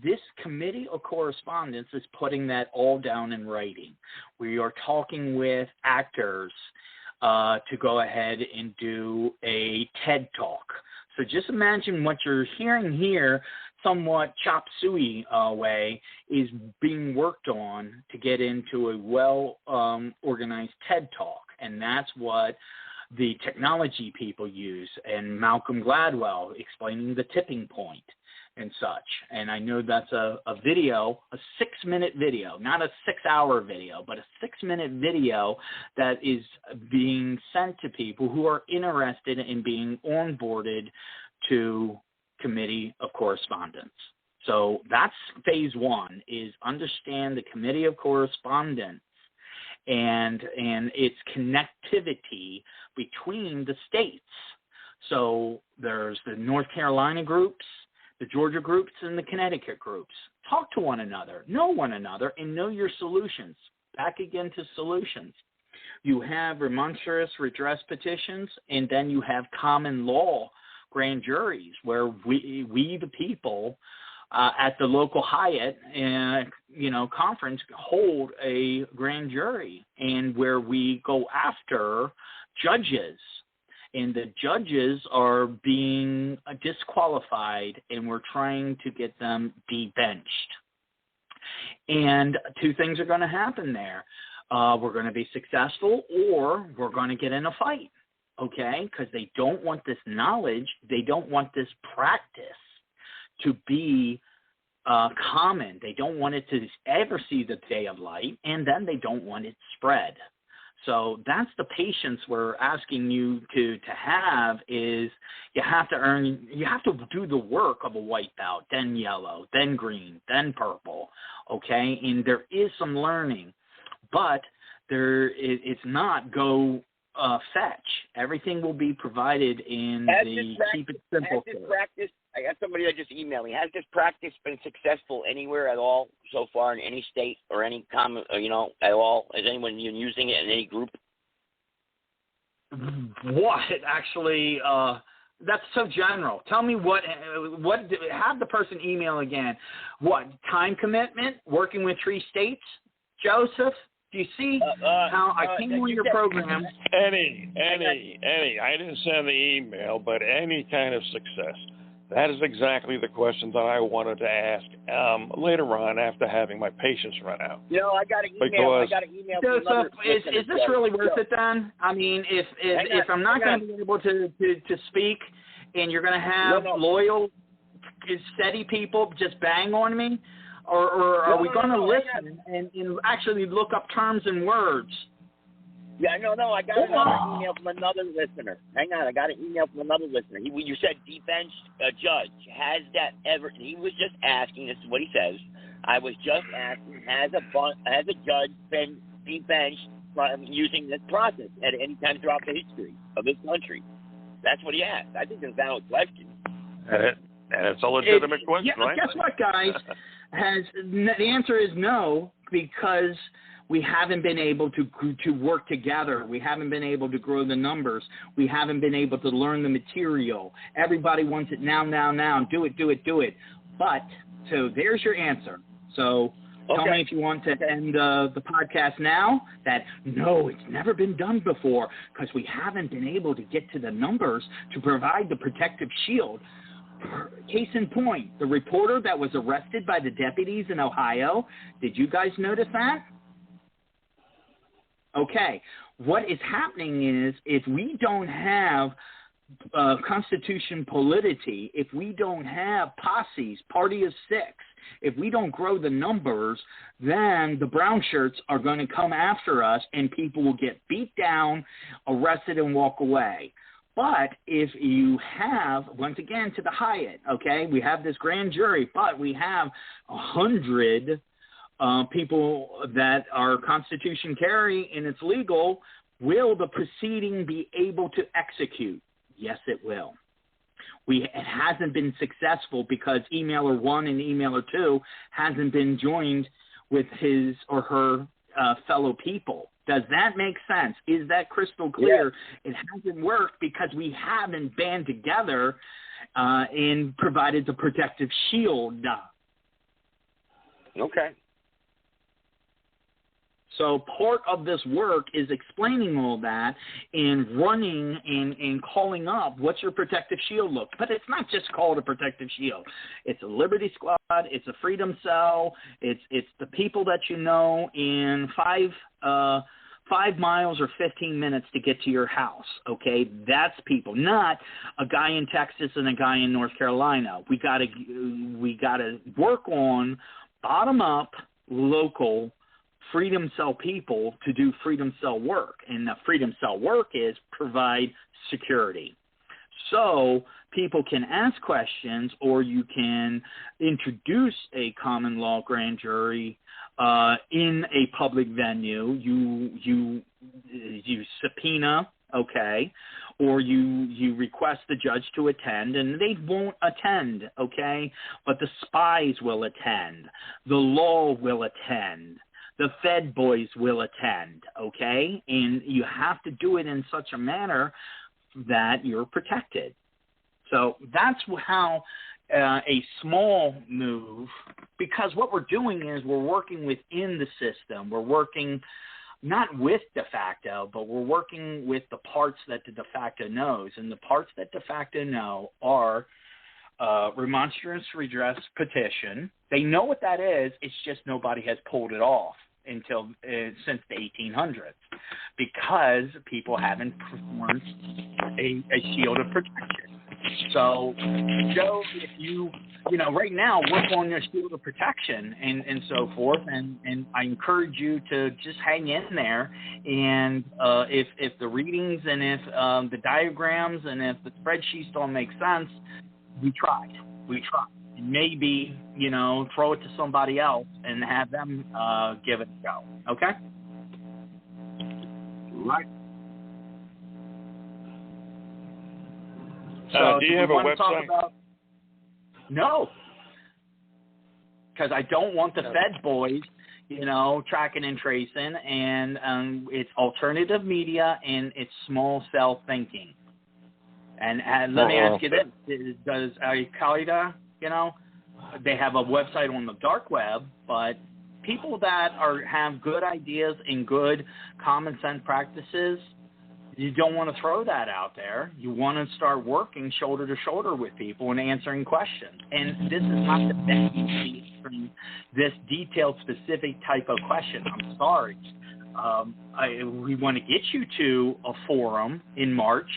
This committee of correspondence is putting that all down in writing. We are talking with actors to go ahead and do a TED Talk. So just imagine what you're hearing here, somewhat chop suey way, is being worked on to get into a well-organized TED Talk. And that's what the technology people use, and Malcolm Gladwell explaining the tipping point and such. And I know that's a video, a 6-minute video, not a 6-hour video, but a 6-minute video that is being sent to people who are interested in being onboarded to Committee of Correspondence. So that's phase one, is understand the Committee of Correspondence and its connectivity between the states. So there's the North Carolina groups, the Georgia groups, and the Connecticut groups. Talk to one another, know one another, and know your solutions. Back again to solutions. You have remonstrance, redress petitions, and then you have common law grand juries where we the people at the local Hyatt conference hold a grand jury, and where we go after judges, and the judges are being disqualified, and we're trying to get them debenched. And two things are going to happen there. We're going to be successful, or we're going to get in a fight. Okay, because they don't want this knowledge, they don't want this practice to be common. They don't want it to ever see the day of light, and then they don't want it spread. So that's the patience we're asking you to have, is you have to do the work of a white belt, then yellow, then green, then purple, okay? And there is some learning, but it's not go fetch. Everything will be provided in keep it simple. Has this practice, I got somebody that just emailed me, has this practice been successful anywhere at all so far, in any state or any common, at all? Is anyone using it in any group? What? Actually, that's so general. Tell me what have the person email again. What, time commitment, working with 3 states? Joseph? Do you see how I came on your program? Any. I didn't send the email, but any kind of success. That is exactly the question that I wanted to ask later on, after having my patience run out. I got an email. Joseph, is this really worth it then? I mean, if I'm not going to be able to speak, and you're going to have loyal, steady people just bang on me, Or are we going to listen and actually look up terms and words? Yeah, no, I got another email from another listener. Hang on, I got an email from another listener. You said debenched judge. Has that ever? He was just asking. This is what he says. I was just asking. Has a judge been debenched using this process at any time throughout the history of this country? That's what he asked. I think it's a valid question. And it's a legitimate question, right? Guess what, guys? The answer is no, because we haven't been able to work together. We haven't been able to grow the numbers. We haven't been able to learn the material. Everybody wants it now. Do it. But, so there's your answer. So tell me if you want to end the podcast now, that no, it's never been done before, because we haven't been able to get to the numbers to provide the protective shield. Case in point, the reporter that was arrested by the deputies in Ohio, did you guys notice that? Okay, what is happening is, if we don't have constitution polity, if we don't have posses, party of six, if we don't grow the numbers, then the brown shirts are going to come after us and people will get beat down, arrested, and walk away. But if you have, once again, to the Hyatt, okay, we have this grand jury, but we have 100 people that are Constitution carry and it's legal. Will the proceeding be able to execute? Yes, it will. It hasn't been successful because emailer 1 and emailer 2 hasn't been joined with his or her fellow people. Does that make sense? Is that crystal clear? Yeah. It hasn't worked because we haven't band together and provided the protective shield. Okay. So part of this work is explaining all that and running and calling up what's your protective shield look. But it's not just called a protective shield. It's a Liberty Squad. It's a Freedom Cell. It's the people that you know in 5 miles or 15 minutes to get to your house. Okay, that's people, not a guy in Texas and a guy in North Carolina. We gotta work on bottom up local Freedom Cell people to do Freedom Cell work. And the Freedom Cell work is provide security. So people can ask questions, or you can introduce a common law grand jury in a public venue. You subpoena, okay, or you request the judge to attend, and they won't attend, okay, but the spies will attend. The law will attend. The Fed boys will attend, okay? And you have to do it in such a manner that you're protected. So that's how a small move, because what we're doing is we're working within the system. We're working not with de facto, but we're working with the parts that the de facto knows. And the parts that de facto know are remonstrance, redress, petition. They know what that is. It's just nobody has pulled it off until since the 1800s, because people haven't performed a shield of protection. So, Joe, if you right now work on your shield of protection and so forth, and I encourage you to just hang in there. And if the readings and if the diagrams and if the spreadsheets don't make sense, we tried. Maybe, throw it to somebody else and have them give it a go. Okay? Right. So do you have a website? No. Because I don't want the Fed boys, tracking and tracing. And it's alternative media and it's small cell thinking. And let me ask you this. Does Al-Qaeda, they have a website on the dark web, but people that have good ideas and good common sense practices, you don't want to throw that out there. You want to start working shoulder to shoulder with people and answering questions. And this is not the best answering this detailed, specific type of question. I'm sorry. we want to get you to a forum in March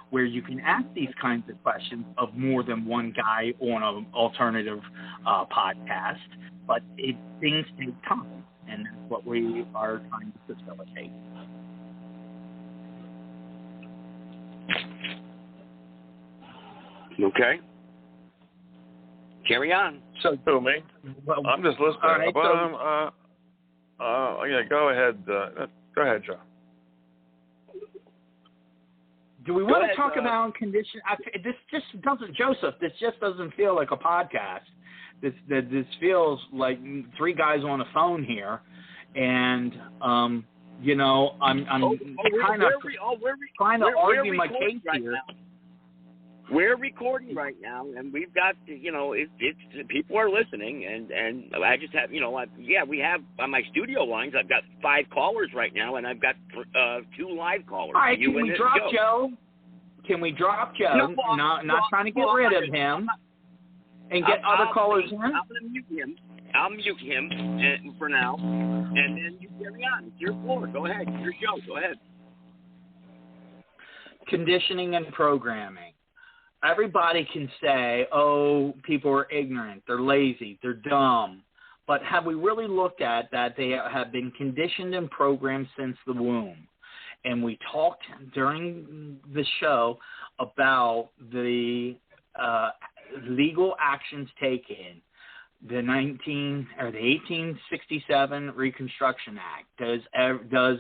where you can ask these kinds of questions of more than one guy on an alternative podcast. But things take time, and that's what we are trying to facilitate. Okay. Carry on. So, to me, I'm just listening. Right, yeah, go ahead. Go ahead, Joe. Do we want to talk about condition? This just doesn't, Joseph. This just doesn't feel like a podcast. This feels like three guys on a phone here, and I'm kind of trying to argue my case here. We're recording right now, and we've got, it's people are listening, and I just have, we have on my studio lines, I've got 5 callers right now, and I've got 2 live callers. All right, can we drop Joe? Can we drop Joe? No, not trying to get rid of him, and get other callers in? I'm going to mute him. I'll mute him for now, and then you carry on. It's your floor. Go ahead. It's your show. Go ahead. Conditioning and programming. Everybody can say, oh, people are ignorant, they're lazy, they're dumb. But have we really looked at that they have been conditioned and programmed since the womb? And we talked during the show about the legal actions taken, the 1867 Reconstruction Act. Does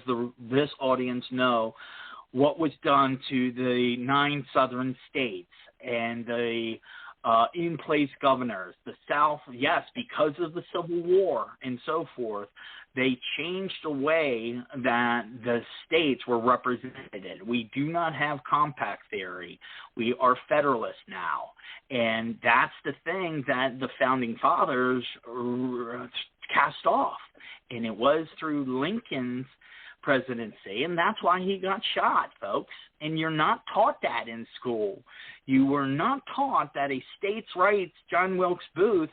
this audience know what was done to the 9 southern states and the in-place governors? The South, yes, because of the Civil War and so forth, they changed the way that the states were represented. We do not have compact theory. We are federalists now. And that's the thing that the Founding Fathers cast off. And it was through Lincoln's presidency, and that's why he got shot, folks. And you're not taught that in school. You were not taught that a states' rights, John Wilkes Booth,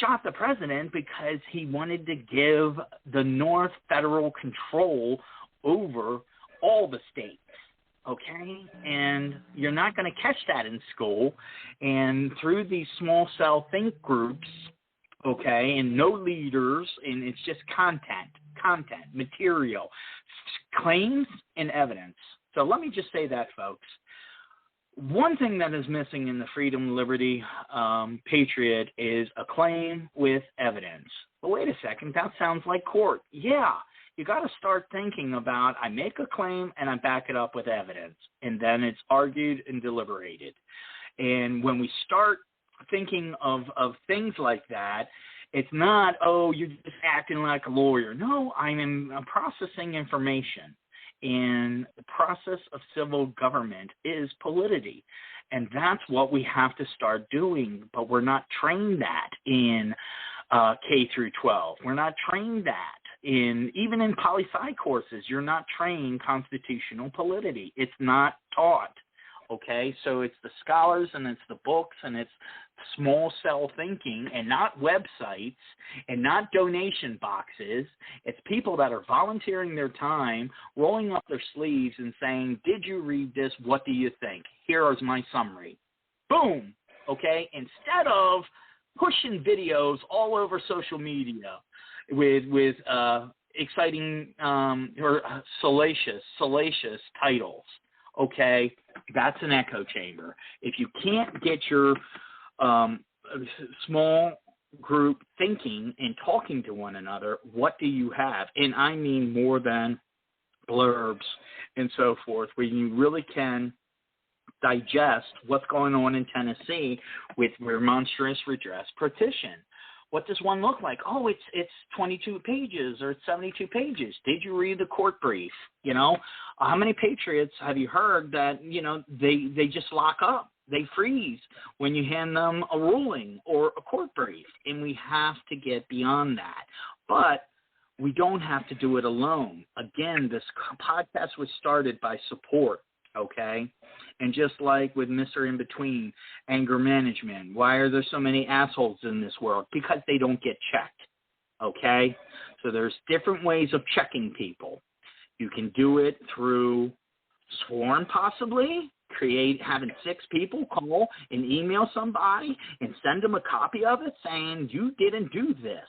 shot the president because he wanted to give the North federal control over all the states, okay? And you're not going to catch that in school. And through these small cell think groups, okay, and no leaders, and it's just content, material, claims, and evidence. So let me just say that, folks. One thing that is missing in the Freedom, Liberty, Patriot is a claim with evidence. But wait a second, that sounds like court. Yeah, you got to start thinking about, I make a claim and I back it up with evidence, and then it's argued and deliberated. And when we start thinking of things like that, it's not, oh, you're just acting like a lawyer. No, I'm processing information. And the process of civil government is polity. And that's what we have to start doing. But we're not trained that in K through 12. We're not trained that even in poli-sci courses. You're not trained constitutional polity. It's not taught. Okay, so it's the scholars and it's the books and it's small cell thinking and not websites and not donation boxes. It's people that are volunteering their time, rolling up their sleeves and saying, did you read this? What do you think? Here is my summary. Boom. Okay, instead of pushing videos all over social media with exciting or salacious titles. Okay, that's an echo chamber. If you can't get your small group thinking and talking to one another, what do you have? And I mean more than blurbs and so forth, where you really can digest what's going on in Tennessee with remonstrance, redress, petition. What does one look like? Oh, it's 22 pages or it's 72 pages. Did you read the court brief? You know, how many Patriots have you heard that, you know, they just lock up? They freeze when you hand them a ruling or a court brief. And we have to get beyond that. But we don't have to do it alone. Again, this podcast was started by support. Okay, and just like with Mr. In Between, anger management, why are there so many assholes in this world? Because they don't get checked. Okay, so there's different ways of checking people. You can do it through sworn, possibly, having 6 people call and email somebody and send them a copy of it saying, you didn't do this,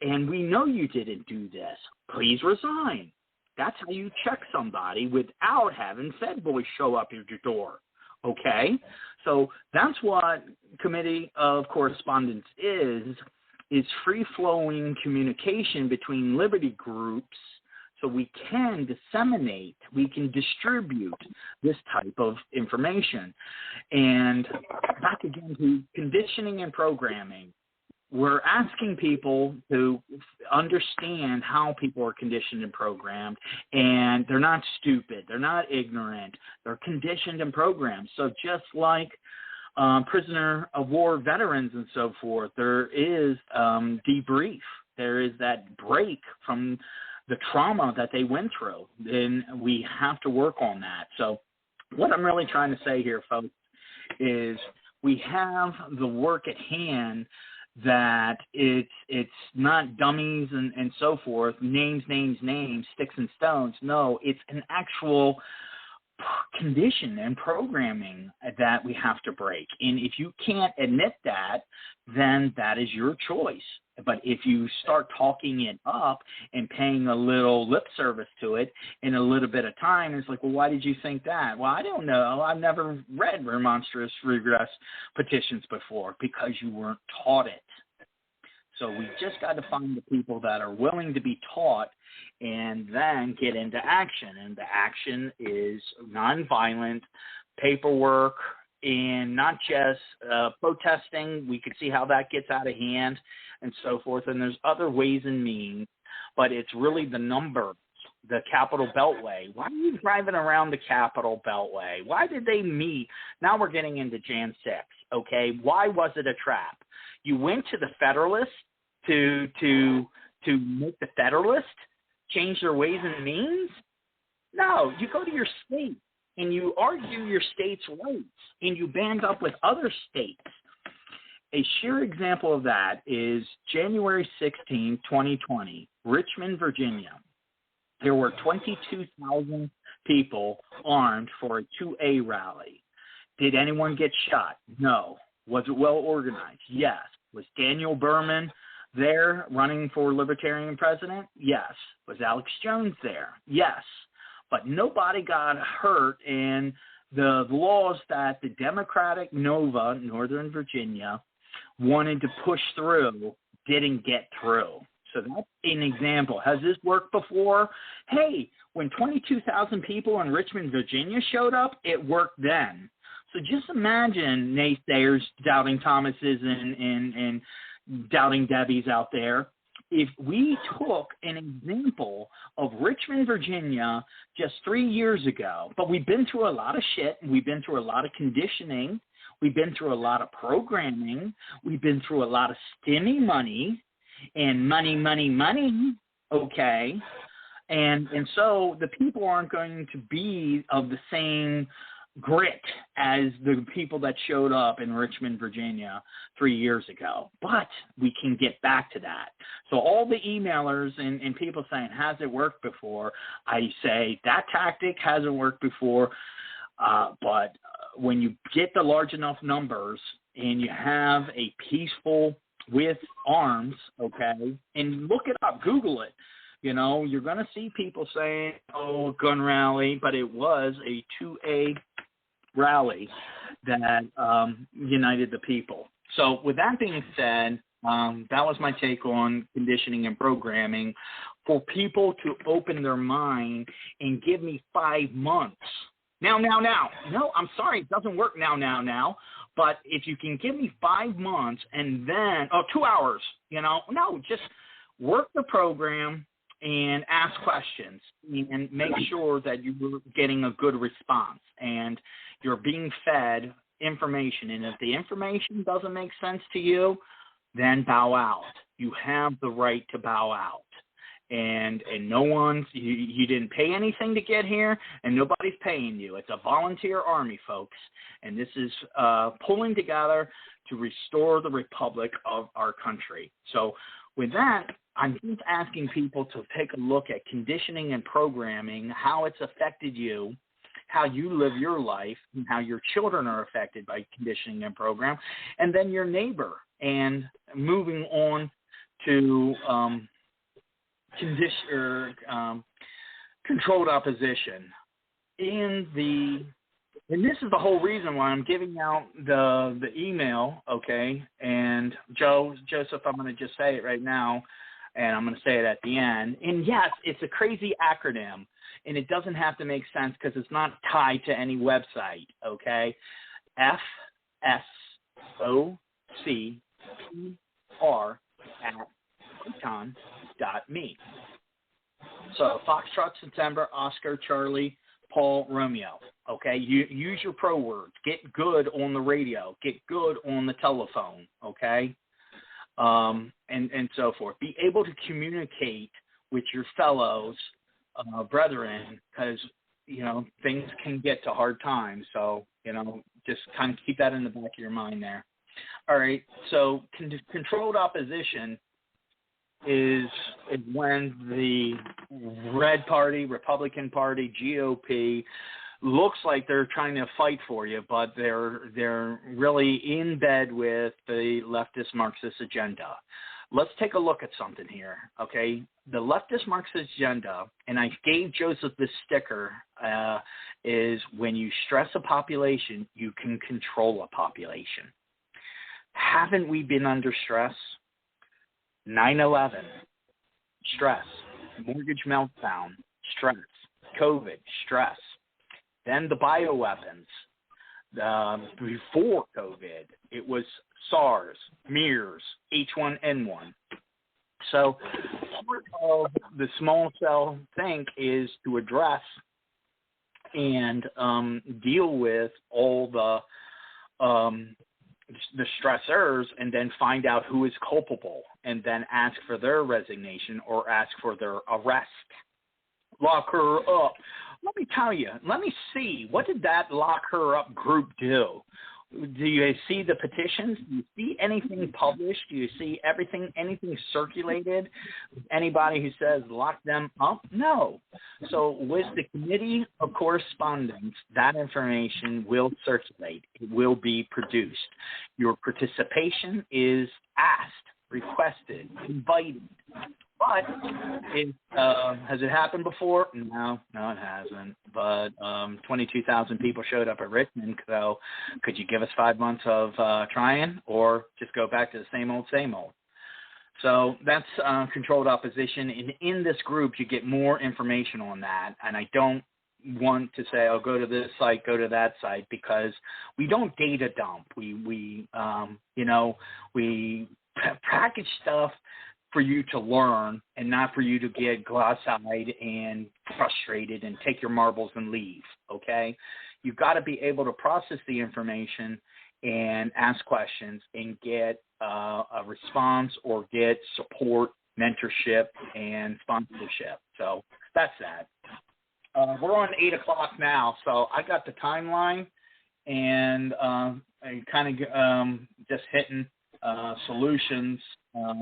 and we know you didn't do this. Please resign. That's how you check somebody without having Fed boys show up at your door. Okay? So that's what Committee of Correspondence is free-flowing communication between liberty groups, so we can disseminate, we can distribute this type of information. And back again to conditioning and programming. We're asking people to understand how people are conditioned and programmed, and they're not stupid, they're not ignorant, they're conditioned and programmed. So just like prisoner of war veterans and so forth, there is debrief. There is that break from the trauma that they went through, and we have to work on that. So what I'm really trying to say here, folks, is we have the work at hand that it's not dummies and so forth, names, sticks and stones. No, it's an actual condition and programming that we have to break. And if you can't admit that, then that is your choice. But if you start talking it up and paying a little lip service to it in a little bit of time, it's like, well, why did you think that? Well, I don't know. I've never read remonstrance regress petitions before, because you weren't taught it. So we just got to find the people that are willing to be taught and then get into action. And the action is nonviolent paperwork and not just protesting. We could see how that gets out of hand and so forth. And there's other ways and means, but it's really the numbers, the Capitol Beltway. Why are you driving around the Capitol Beltway? Why did they meet? Now we're getting into Jan 6, okay? Why was it a trap? You went to the Federalists to make the Federalists change their ways and means? No, you go to your state and you argue your state's rights and you band up with other states. A sheer example of that is January 16, 2020, Richmond, Virginia. There were 22,000 people armed for a 2A rally. Did anyone get shot? No. Was it well organized? Yes. Was Daniel Berman there running for Libertarian president? Yes. Was Alex Jones there? Yes. But nobody got hurt, and the laws that the Democratic Nova, Northern Virginia, wanted to push through didn't get through. So that's an example. Has this worked before? Hey, when 22,000 people in Richmond, Virginia showed up, it worked then. So just imagine naysayers, doubting Thomases, and doubting Debbies out there. If we took an example of Richmond, Virginia just 3 years ago, but we've been through a lot of shit, we've been through a lot of conditioning, we've been through a lot of programming, we've been through a lot of stimmy money, and money, okay? And so the people aren't going to be of the same grit as the people that showed up in Richmond, Virginia 3 years ago. But we can get back to that. So all the emailers and people saying, has it worked before? I say that tactic hasn't worked before, but when you get the large enough numbers and you have a peaceful with arms, okay, and look it up, Google it. You know, you're going to see people saying, oh, gun rally, but it was a 2A rally that united the people. So with that being said, that was my take on conditioning and programming for people to open their mind and give me 5 months. Now. No, I'm sorry, it doesn't work now. But if you can give me 5 months and then, 2 hours, just work the program and ask questions and make sure that you're getting a good response and you're being fed information. And if the information doesn't make sense to you, then bow out. You have the right to bow out. And no one's, you didn't pay anything to get here, and nobody's paying you. It's a volunteer army, folks. And this is pulling together to restore the republic of our country. So with that, I'm just asking people to take a look at conditioning and programming, how it's affected you, how you live your life, and how your children are affected by conditioning and program, and then your neighbor, and moving on to controlled opposition. And this is the whole reason why I'm giving out the email, okay? And Joseph, I'm going to just say it right now, and I'm going to say it at the end. And yes, it's a crazy acronym, and it doesn't have to make sense because it's not tied to any website, okay? FSOCPR@proton.me. So Foxtrot, September, Oscar, Charlie, Paul, Romeo. Okay, you use your pro words. Get good on the radio. Get good on the telephone. Okay, and so forth. Be able to communicate with your fellows, brethren, because things can get to hard times. So just kind of keep that in the back of your mind there. All right. So controlled opposition is when the Red Party, Republican Party, GOP looks like they're trying to fight for you, but they're really in bed with the leftist Marxist agenda. Let's take a look at something here, okay? The leftist Marxist agenda, and I gave Joseph this sticker, is when you stress a population, you can control a population. Haven't we been under stress? 9/11, stress. Mortgage meltdown, stress. COVID, stress. Then the bioweapons. Before COVID, it was SARS, meaures, H1N1. So part of the small cell think is to address and deal with all the stressors, and then find out who is culpable, and then ask for their resignation or ask for their arrest. Lock her up. Let me tell you, let me see, what did that lock her up group do? Do you see the petitions? Do you see anything published? Do you see anything circulated? Anybody who says lock them up? No. So with the Committee of Correspondence, that information will circulate. It will be produced. Your participation is asked, requested, invited. But has it happened before? No, it hasn't. But 22,000 people showed up at Richmond. So could you give us 5 months of trying, or just go back to the same old, same old? So that's controlled opposition. And in this group, you get more information on that. And I don't want to say, go to this site, go to that site, because we don't data dump. We package stuff for you to learn, and not for you to get glass-eyed and frustrated and take your marbles and leave, okay? You've got to be able to process the information and ask questions and get a response, or get support, mentorship, and sponsorship. So that's that. We're on 8 o'clock now, so I got the timeline, and I kind of just hitting solutions,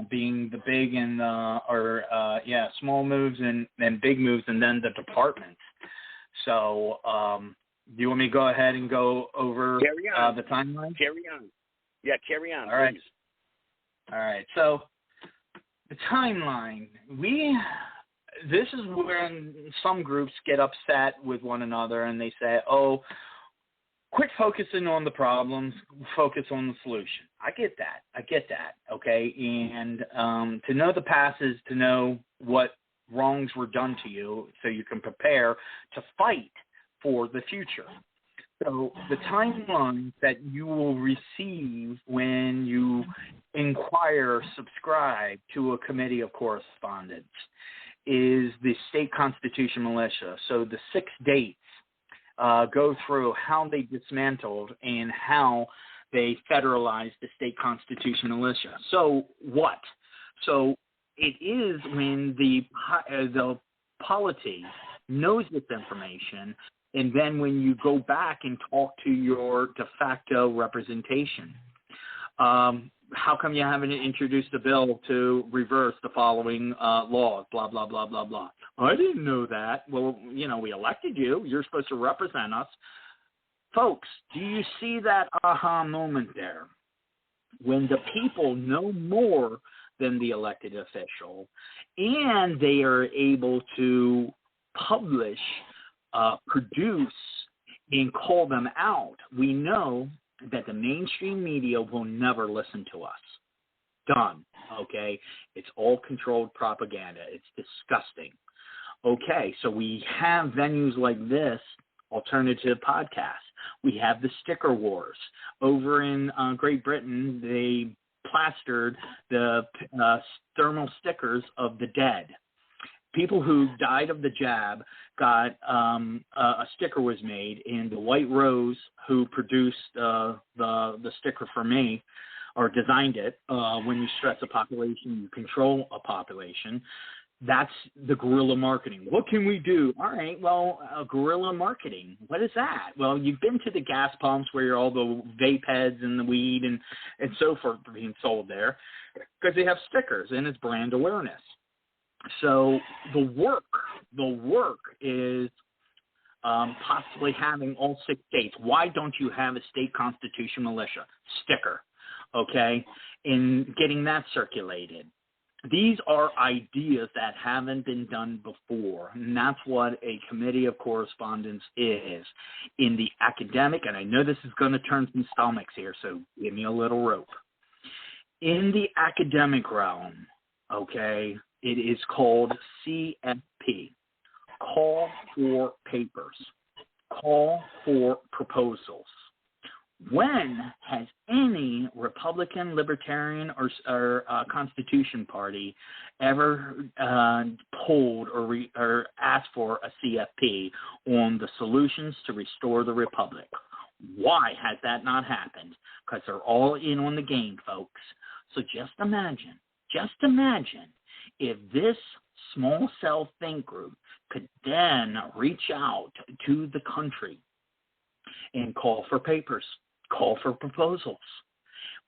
being the big and small moves and big moves, and then the departments. So do you want me to go ahead and go over the timeline? Carry on. Yeah, carry on. All right. Please. All right. So the timeline. This is when some groups get upset with one another, and they say, quit focusing on the problems, focus on the solution. I get that, okay? And to know the past is to know what wrongs were done to you, so you can prepare to fight for the future. So the timeline that you will receive when you subscribe to a Committee of Correspondence is the State Constitution Militia. So the 6 dates go through how they dismantled and how they federalized the State Constitution Militia. So what? So it is when the polity knows this information, and then when you go back and talk to your de facto representation. how come you haven't introduced a bill to reverse the following laws, blah, blah, blah, blah, blah. I didn't know that. Well, we elected you. You're supposed to represent us. Folks, do you see that aha moment there? When the people know more than the elected official, and they are able to publish, produce, and call them out, we know that the mainstream media will never listen to us. Done. Okay? It's all controlled propaganda. It's disgusting. Okay, so we have venues like this, alternative podcasts. We have the sticker wars. Over in Great Britain, they plastered the thermal stickers of the dead. People who died of the jab got a sticker was made, and the White Rose, who produced the sticker for me, or designed it, when you stress a population, you control a population. That's the guerrilla marketing. What can we do? All right, well, guerrilla marketing. What is that? Well, you've been to the gas pumps where all the vape heads and the weed and so forth are being sold there, because they have stickers and it's brand awareness. So the work is possibly having all 6 states. Why don't you have a state constitution militia sticker, okay, and getting that circulated? These are ideas that haven't been done before, and that's what a committee of correspondence is. In the academic, and I know this is going to turn some stomachs here, so give me a little rope. In the academic realm, okay, it is called CFP, call for papers, call for proposals. When has any Republican, Libertarian, or Constitution Party ever pulled or asked for a CFP on the solutions to restore the Republic? Why has that not happened? Because they're all in on the game, folks. So just imagine if this small cell think group could then reach out to the country and call for papers, call for proposals.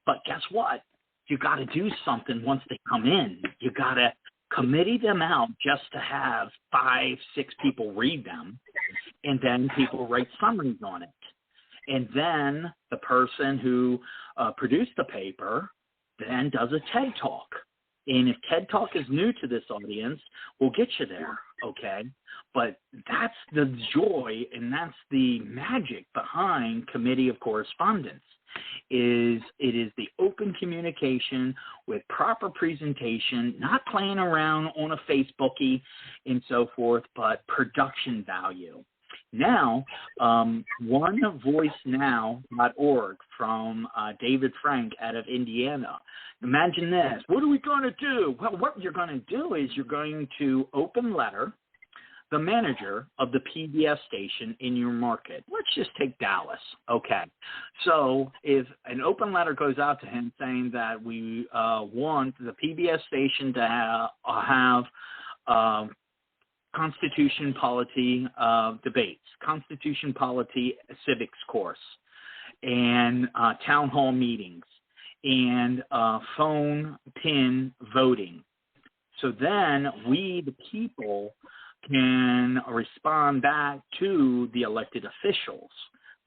But guess what? You got to do something once they come in. You got to committee them out just to have 5-6 people read them, and then people write summaries on it. And then the person who produced the paper then does a TED Talk. And if TED Talk is new to this audience, we'll get you there, okay? But that's the joy and that's the magic behind Committee of Correspondence. It is the open communication with proper presentation, not playing around on a Facebookie and so forth, but production value. Now, onevoicenow.org from David Frank out of Indiana. Imagine this. What are we going to do? Well, what you're going to do is you're going to open letter the manager of the PBS station in your market. Let's just take Dallas. Okay. So if an open letter goes out to him saying that we want the PBS station to have Constitution polity debates, Constitution polity civics course, and town hall meetings, and phone pin voting. So then we, the people, can respond back to the elected officials.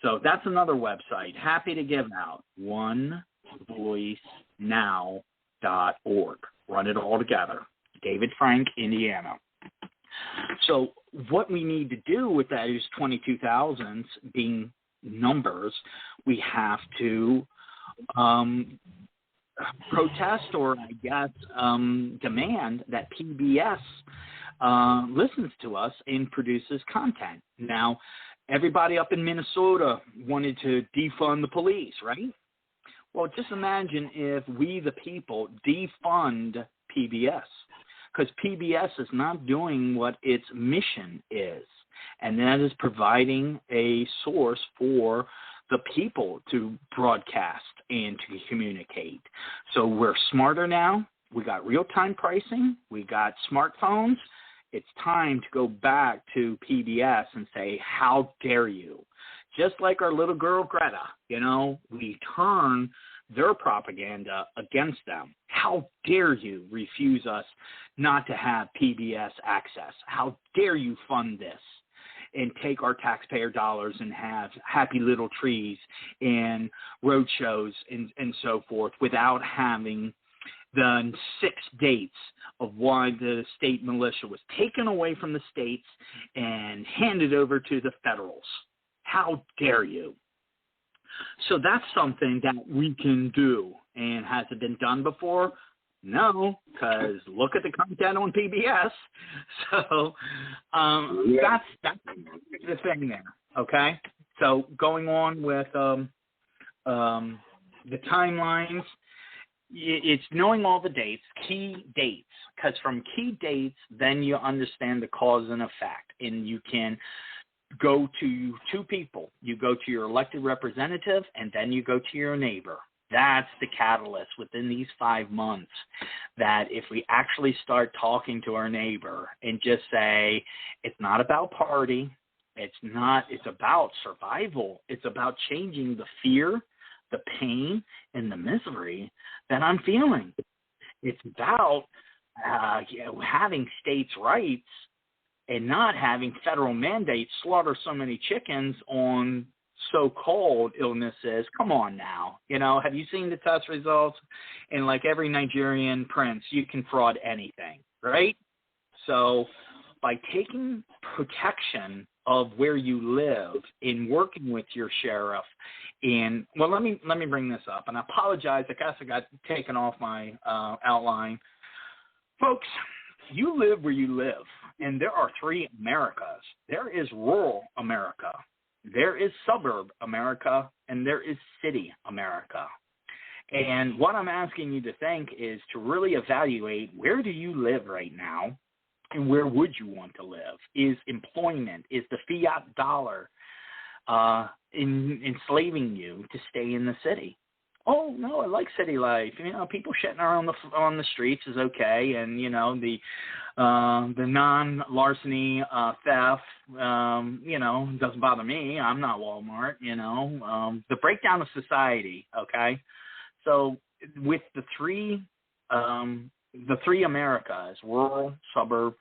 So that's another website. Happy to give out, onevoicenow.org. Run it all together. David Frank, Indiana. So what we need to do with that is 22,000 being numbers. We have to protest or, I guess, demand that PBS listens to us and produces content. Now, everybody up in Minnesota wanted to defund the police, right? Well, just imagine if we, the people, defund PBS. Because PBS is not doing what its mission is, and that is providing a source for the people to broadcast and to communicate. So we're smarter now. We got real-time pricing. We got smartphones. It's time to go back to PBS and say, how dare you? Just like our little girl Greta, we turn their propaganda against them. How dare you refuse us not to have PBS access? How dare you fund this and take our taxpayer dollars and have happy little trees and road shows and so forth without having the 6 dates of why the state militia was taken away from the states and handed over to the federals. How dare you? So that's something that we can do. And has it been done before? No, because look at the content on PBS. So that's the thing there, okay? So going on with the timelines, it's knowing all the dates, key dates, because from key dates, then you understand the cause and effect, and you can go to 2 people. You go to your elected representative, and then you go to your neighbor. That's the catalyst within these 5 months, that if we actually start talking to our neighbor and just say, it's not about party, it's about survival, it's about changing the fear, the pain, and the misery that I'm feeling. It's about having states' rights and not having federal mandates slaughter so many chickens on so-called illnesses. Come on now. Have you seen the test results? And like every Nigerian prince, you can fraud anything, right? So by taking protection of where you live in working with your sheriff let me bring this up, and I apologize. I guess I got taken off my outline. Folks, you live where you live, and there are 3 Americas. There is rural America, there is suburb America, and there is city America. And what I'm asking you to think is to really evaluate, where do you live right now, and where would you want to live? Is employment, is the fiat dollar enslaving you to stay in the city? Oh no, I like city life. People shitting around on the streets is okay, and the non-larceny theft, doesn't bother me. I'm not Walmart. The breakdown of society. Okay, so with the three Americas, rural, suburb,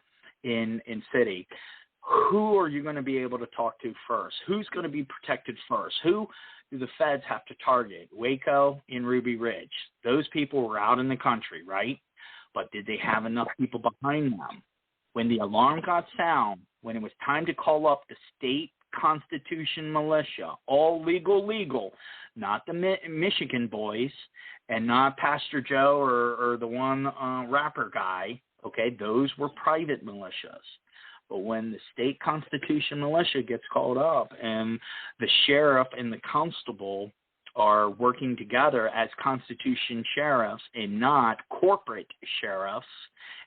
in city, who are you going to be able to talk to first? Who's going to be protected first? Who do the feds have to target? Waco and Ruby Ridge. Those people were out in the country, right? But did they have enough people behind them? When the alarm got sound, when it was time to call up the state Constitution militia, all legal, not the Michigan boys and not Pastor Joe or the one rapper guy, okay? Those were private militias. But when the state Constitution militia gets called up and the sheriff and the constable are working together as Constitution sheriffs and not corporate sheriffs,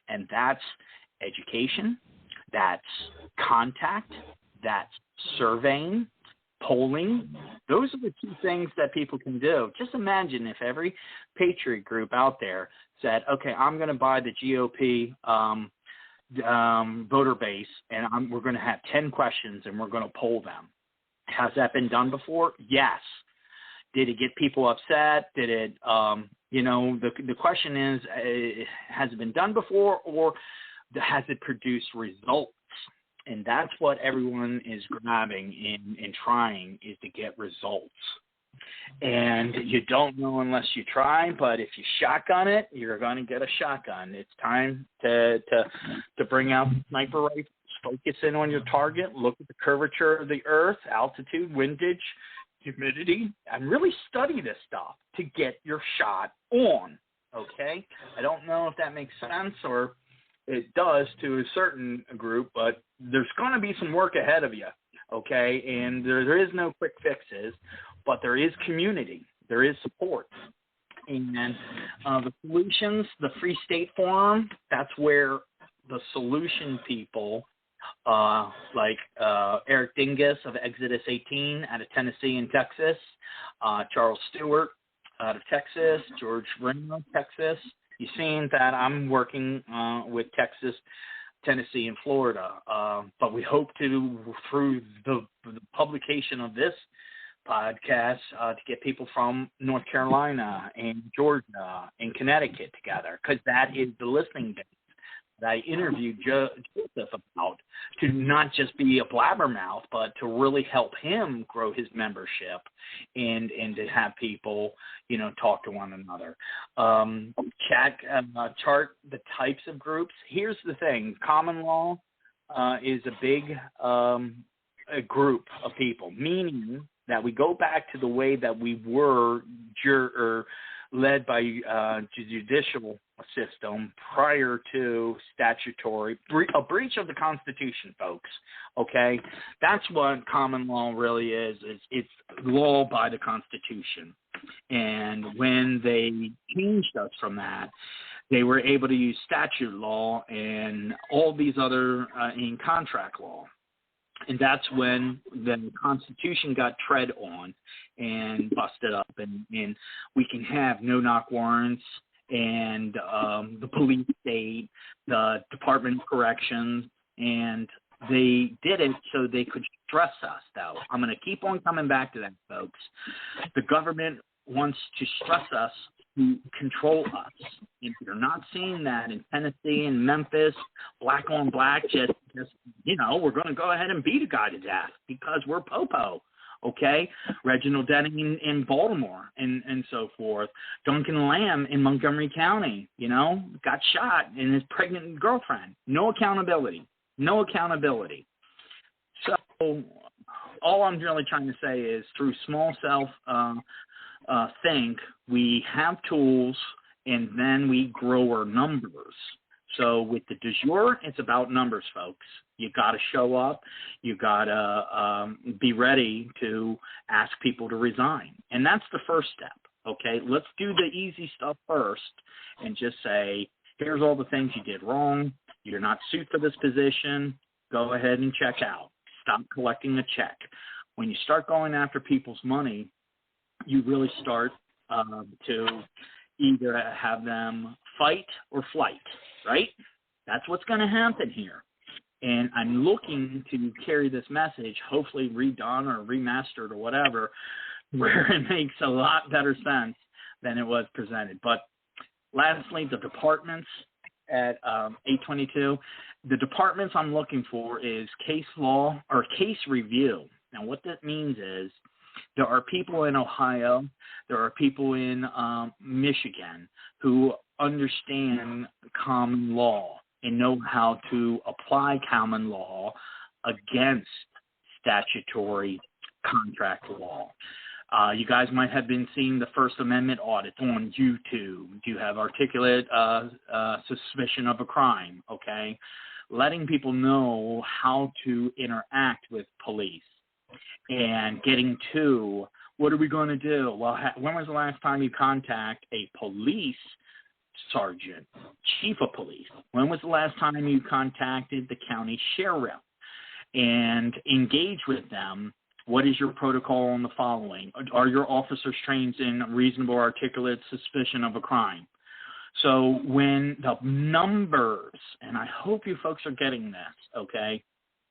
and that's education, that's contact, that's surveying, polling. Those are the 2 things that people can do. Just imagine if every patriot group out there said, okay, I'm going to buy the GOP voter base, and we're going to have 10 questions, and we're going to poll them. Has that been done before? Yes. Did it get people upset? Did it, the question is, has it been done before, or has it produced results? And that's what everyone is grabbing and trying, is to get results. And you don't know unless you try, but if you shotgun it, you're going to get a shotgun. It's time to bring out the sniper rifles, focus in on your target, look at the curvature of the earth, altitude, windage, humidity, and really study this stuff to get your shot on, okay? I don't know if that makes sense, or it does to a certain group, but there's going to be some work ahead of you, okay? And there is no quick fixes, but there is community. There is support. And the solutions, the Free State Forum, that's where the solution people like Eric Dingus of Exodus 18 out of Tennessee and Texas, Charles Stewart out of Texas, George Reno, Texas. You've seen that I'm working with Texas, Tennessee, and Florida. But we hope to, through the publication of this podcasts to get people from North Carolina and Georgia and Connecticut together, because that is the listening base that I interviewed Joseph about, to not just be a blabbermouth, but to really help him grow his membership and to have people, talk to one another. Chart the types of groups. Here's the thing. Common law is a big a group of people, meaning that we go back to the way that we were led by the judicial system prior to statutory, a breach of the Constitution, folks, okay? That's what common law really is. It's law by the Constitution. And when they changed us from that, they were able to use statute law and all these other in contract law. And that's when the Constitution got tread on and busted up, and we can have no-knock warrants and the police state, the Department of Corrections, and they did it so they could stress us out. I'm going to keep on coming back to that, folks. The government wants to stress us to control us. If you're not seeing that in Tennessee and Memphis, black on black, just we're going to go ahead and beat a guy to death because we're popo, okay? Reginald Denning in Baltimore and so forth. Duncan Lamb in Montgomery County, got shot and his pregnant girlfriend. No accountability. No accountability. So all I'm really trying to say is through small self think, we have tools, and then we grow our numbers. So with the du jour, it's about numbers, folks. You got to show up. You got to be ready to ask people to resign. And that's the first step, okay? Let's do the easy stuff first and just say, here's all the things you did wrong. You're not suited for this position. Go ahead and check out. Stop collecting the check. When you start going after people's money, you really start to either have them fight or flight, right? That's what's going to happen here. And I'm looking to carry this message, hopefully redone or remastered or whatever, where it makes a lot better sense than it was presented. But lastly, the departments at 822, the departments I'm looking for is case law or case review. Now, what that means is there are people in Ohio, there are people in Michigan who understand common law and know how to apply common law against statutory contract law. You guys might have been seeing the First Amendment audits on YouTube. You have articulate suspicion of a crime, okay? Letting people know how to interact with police and getting to, what are we going to do? Well, when was the last time you contact a police sergeant, chief of police? When was the last time you contacted the county sheriff and engage with them? What is your protocol on the following? Are your officers trained in reasonable articulate suspicion of a crime? So when the numbers, and I hope you folks are getting this, okay?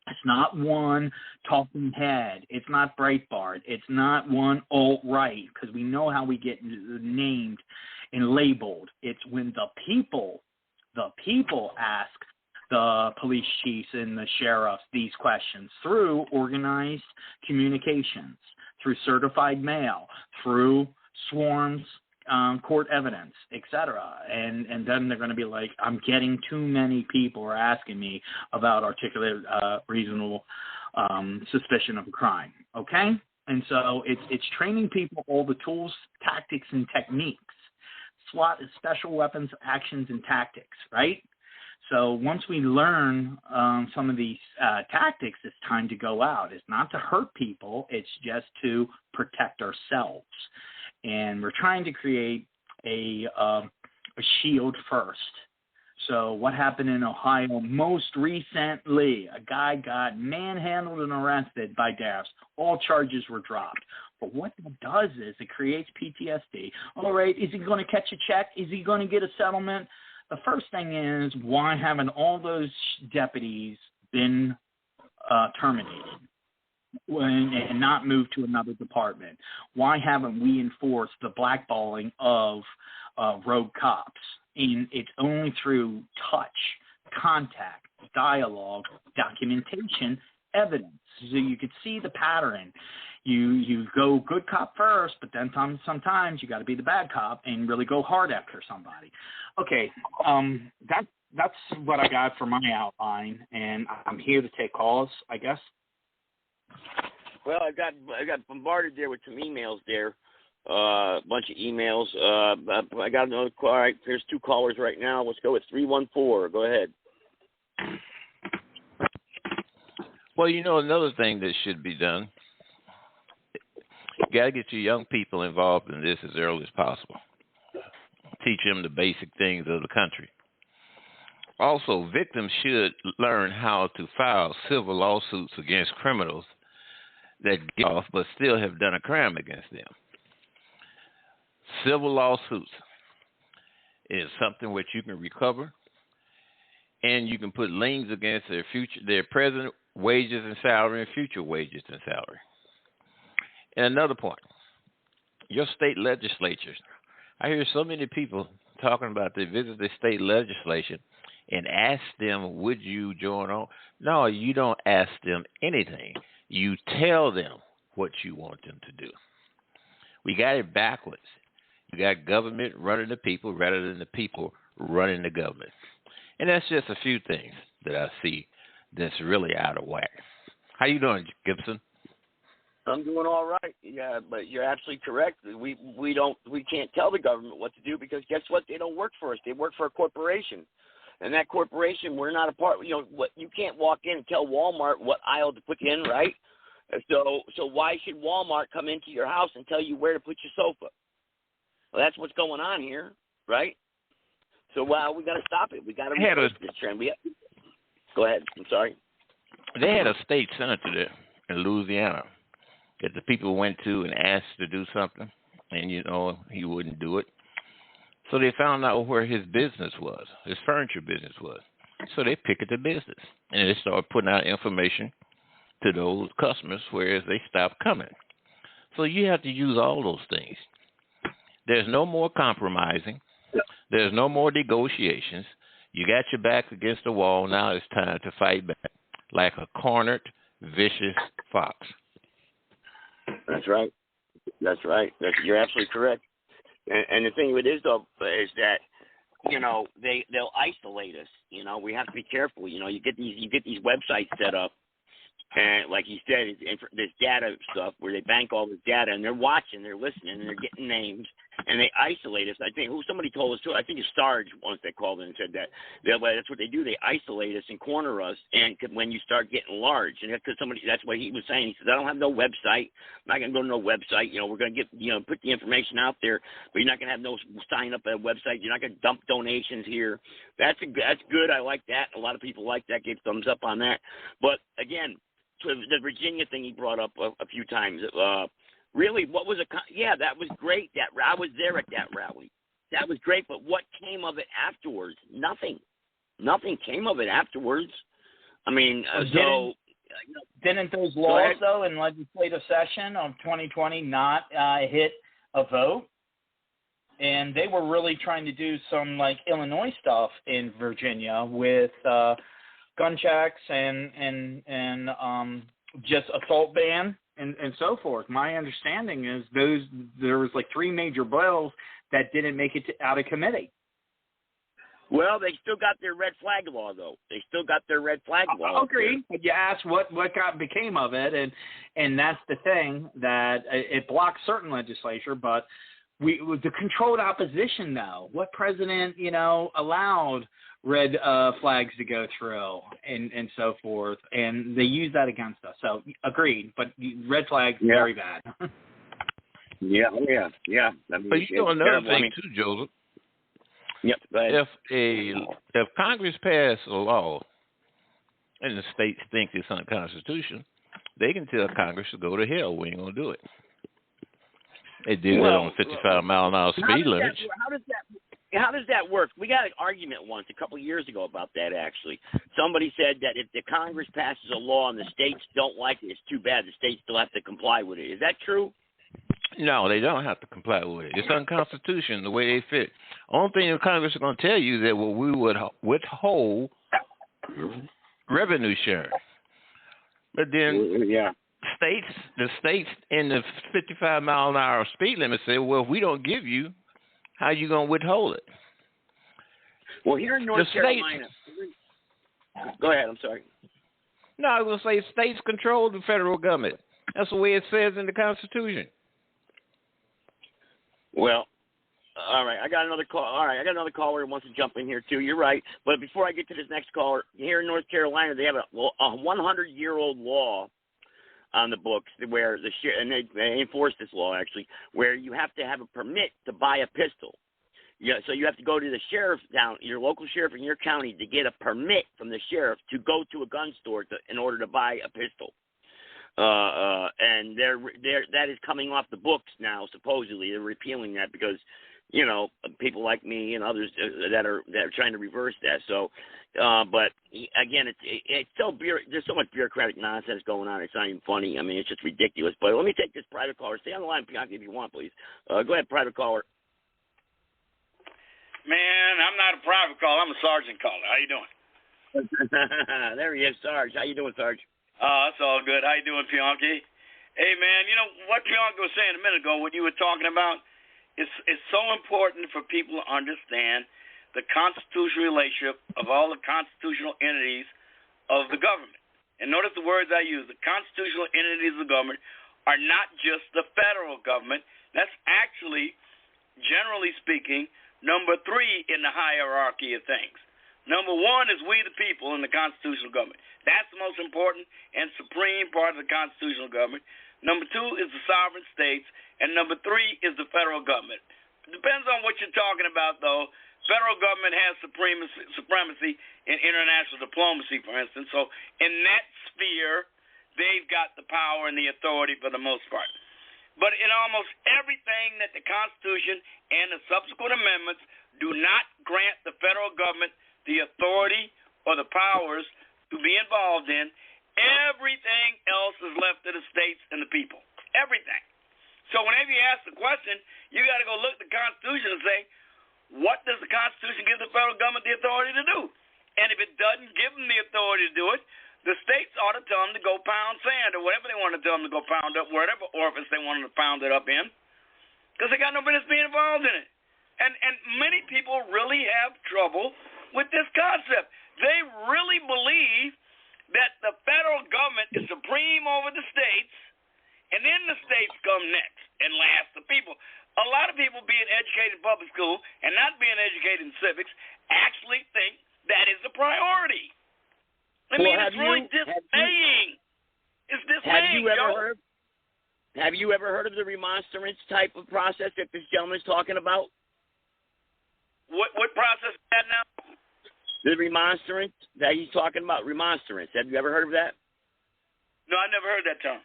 It's not one talking head. It's not Breitbart. It's not one alt-right, because we know how we get named and labeled. It's when the people ask the police chiefs and the sheriffs these questions through organized communications, through certified mail, through swarms, court evidence, etc. And then they're going to be like, I'm getting too many people are asking me about articulate reasonable suspicion of a crime. Okay? And so it's training people all the tools, tactics, and techniques. SWAT is special weapons, actions, and tactics, right? So once we learn some of these tactics, it's time to go out. It's not to hurt people. It's just to protect ourselves. And we're trying to create a shield first. So what happened in Ohio most recently, a guy got manhandled and arrested by DAFs. All charges were dropped. But what that does is it creates PTSD. All right, is he going to catch a check? Is he going to get a settlement? The first thing is, why haven't all those deputies been terminated? and not move to another department? Why haven't we enforced the blackballing of rogue cops? And it's only through touch, contact, dialogue, documentation, evidence. So you could see the pattern. You go good cop first, but then sometimes you got to be the bad cop and really go hard after somebody. Okay, that's what I got for my outline, and I'm here to take calls, I guess. Well, I got bombarded there with some emails there, a bunch of emails. I got another call. All right, there's 2 callers right now. Let's go with 314. Go ahead. Well, another thing that should be done, you got to get your young people involved in this as early as possible. Teach them the basic things of the country. Also, victims should learn how to file civil lawsuits against criminals that get off but still have done a crime against them. Civil lawsuits is something which you can recover, and you can put liens against their present wages and salary and future wages and salary. And another point, your state legislatures. I hear so many people talking about they visit the state legislation and ask them, would you join on? No, you don't ask them anything. You tell them what you want them to do. We got it backwards. You got government running the people rather than the people running the government. And that's just a few things that I see that's really out of whack. How you doing, Gibson? I'm doing all right. Yeah, but you're absolutely correct. We can't tell the government what to do because guess what? They don't work for us. They work for a corporation. And that corporation, we're not a part. You can't walk in and tell Walmart what aisle to put you in, right? So why should Walmart come into your house and tell you where to put your sofa? Well, that's what's going on here, right? So we got to stop it. We got to reverse this trend. Go ahead. I'm sorry. They had a state senator there in Louisiana that the people went to and asked to do something, and he wouldn't do it. So they found out where his business was, his furniture business was. So they picked the business, and they started putting out information to those customers, whereas they stopped coming. So you have to use all those things. There's no more compromising. There's no more negotiations. You got your back against the wall. Now it's time to fight back like a cornered, vicious fox. That's right. You're absolutely correct. And the thing with it is, though, is that they'll isolate us. We have to be careful. You get these websites set up, and like you said, this data stuff where they bank all this data, and they're watching, they're listening, and they're getting names, and they isolate us. I think somebody told us too. I think it's Sarge once they called in and said that. That's what they do. They isolate us and corner us, and when you start getting large, and that's what he was saying. He says, I don't have no website. I'm not going to go to no website. We're going to get put the information out there, but you're not going to have no sign up at a website. You're not going to dump donations here. That's good. I like that. A lot of people like that. Gave thumbs up on that. But again, to the Virginia thing he brought up a few times. Really, what was that was great. I was there at that rally. That was great, but what came of it afterwards? Nothing. Nothing came of it afterwards. I mean, didn't those laws, though, in legislative session of 2020 not hit a vote? And they were really trying to do some, like, Illinois stuff in Virginia with gun checks and just assault ban and so forth. My understanding is there was like 3 major bills that didn't make it out of committee. Well, they still got their red flag law, though. They still got their red flag law. Agreed. But you asked what became of it, and that's the thing, that it blocks certain legislature, but the controlled opposition, though. What president, allowed red flags to go through and so forth, and they use that against us. So agreed, but red flags very bad. Yeah. But another thing too, Joseph. Yep. Go ahead. If Congress passed a law and the states think it's unconstitutional, they can tell Congress to go to hell. We ain't gonna do it. They did that on 55-mile-an-hour speed limits. how does that work? We got an argument once a couple of years ago about that, actually. Somebody said that if the Congress passes a law and the states don't like it, it's too bad. The states still have to comply with it. Is that true? No, they don't have to comply with it. It's unconstitutional the way they fit. Only thing the Congress is going to tell you is that we would withhold revenue sharing. But then the states in the 55-mile-an-hour speed limit say, well, if we don't give you, how you going to withhold it? Well, here in North Carolina. Go ahead, I'm sorry. No, I was going to say states control the federal government. That's the way it says in the Constitution. Well, all right. I got another call. All right, I got another caller who wants to jump in here too. You're right. But before I get to this next caller, here in North Carolina, they have a 100-year-old law on the books where and they enforce this law actually, where you have to have a permit to buy a pistol. Yeah, so you have to go to the sheriff your local sheriff in your county to get a permit from the sheriff to go to a gun store in order to buy a pistol. And that is coming off the books now. Supposedly, they're repealing that because, people like me and others that are trying to reverse that. So, but again, it's so there's so much bureaucratic nonsense going on. It's not even funny. I mean, it's just ridiculous. But let me take this private caller. Stay on the line, Bianca, if you want, please. Go ahead, private caller. Man, I'm not a private caller. I'm a sergeant caller. How you doing? There he is, Sarge. How you doing, Sarge? That's all good. How you doing, Bianchi? Hey, man, what Bianca was saying a minute ago, what you were talking about, it's so important for people to understand the constitutional relationship of all the constitutional entities of the government. And notice the words I use. The constitutional entities of the government are not just the federal government. That's actually, generally speaking, number 3 in the hierarchy of things. Number 1 is we the people in the constitutional government. That's the most important and supreme part of the constitutional government. Number 2 is the sovereign states. And number 3 is the federal government. It depends on what you're talking about, though. Federal government has supremacy in international diplomacy, for instance. So in that sphere, they've got the power and the authority for the most part. But in almost everything that the Constitution and the subsequent amendments do not grant the federal government the authority or the powers to be involved in, everything else is left to the states and the people. Everything. So whenever you ask the question, you got to go look at the Constitution and say, what does the Constitution give the federal government the authority to do? And if it doesn't give them the authority to do it, the states ought to tell them to go pound sand or whatever they want to tell them to go pound up, whatever orifice they want them to pound it up in, because they got no business being involved in it. And many people really have trouble with this concept. They really believe that the federal government is supreme over the states, and then the states come next and last the people. A lot of people being educated in public school and not being educated in civics actually think that is the priority. I mean, it's really dismaying. It's dismaying, Joe. Have you ever heard of the remonstrance type of process that this gentleman is talking about? What process is that now? The remonstrance that he's talking about, remonstrance. Have you ever heard of that? No, I never heard that term.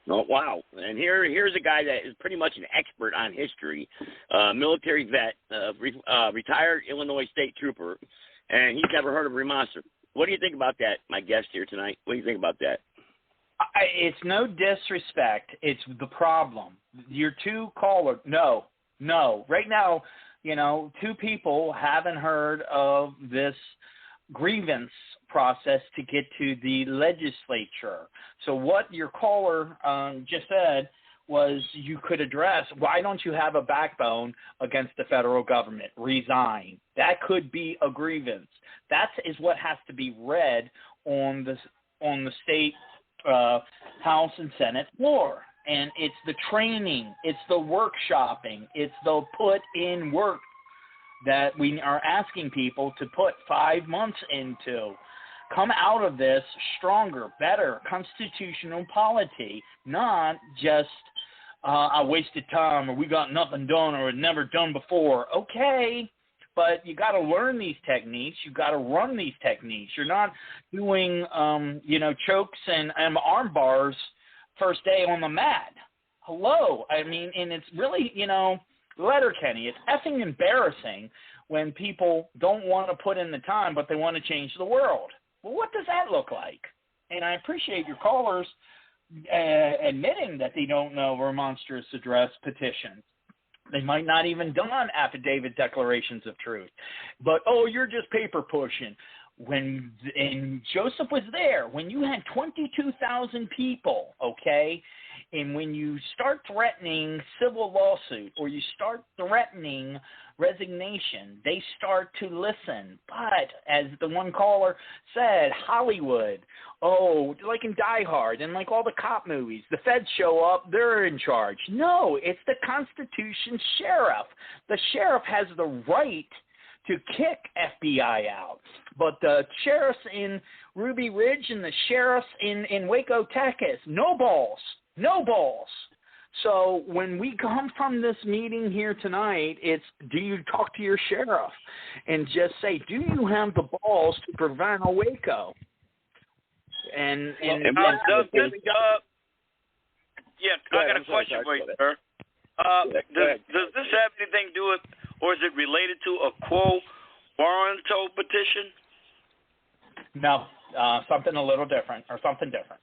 Oh, wow. And here's a guy that is pretty much an expert on history, military vet, retired Illinois state trooper, and he's never heard of remonstrance. What do you think about that, my guest here tonight? What do you think about that? It's no disrespect. It's the problem. Your two callers, no. Right now, 2 people haven't heard of this grievance process to get to the legislature. So what your caller just said was you could address, why don't you have a backbone against the federal government? Resign. That could be a grievance. That is what has to be read on the state House and Senate floor. And it's the training, it's the workshopping, it's the put in work that we are asking people to put 5 months into. Come out of this stronger, better, constitutional polity, not just I wasted time or we got nothing done or had never done before. Okay, but you got to learn these techniques. You got to run these techniques. You're not doing, chokes and arm bars first day on the mat. Hello. I mean, and it's really, Letterkenny. It's effing embarrassing when people don't want to put in the time, but they want to change the world. Well, what does that look like? And I appreciate your callers admitting that they don't know remonstrance address petitions. They might not even done affidavit declarations of truth. But, oh, you're just paper pushing. And Joseph was there when you had 22,000 people, okay? And when you start threatening civil lawsuit or you start threatening resignation, they start to listen. But as the one caller said, Hollywood, oh, like in Die Hard and like all the cop movies, the feds show up, they're in charge. No, it's the Constitution's sheriff. The sheriff has the right to kick FBI out. But the sheriffs in Ruby Ridge and the sheriffs in Waco, Texas, no balls. No balls. So when we come from this meeting here tonight, it's do you talk to your sheriff and just say, do you have the balls to prevent a Waco? I got a question for you, sir. Does this have anything to do with, or is it related to a quo warranto petition? No, something a little different or something different.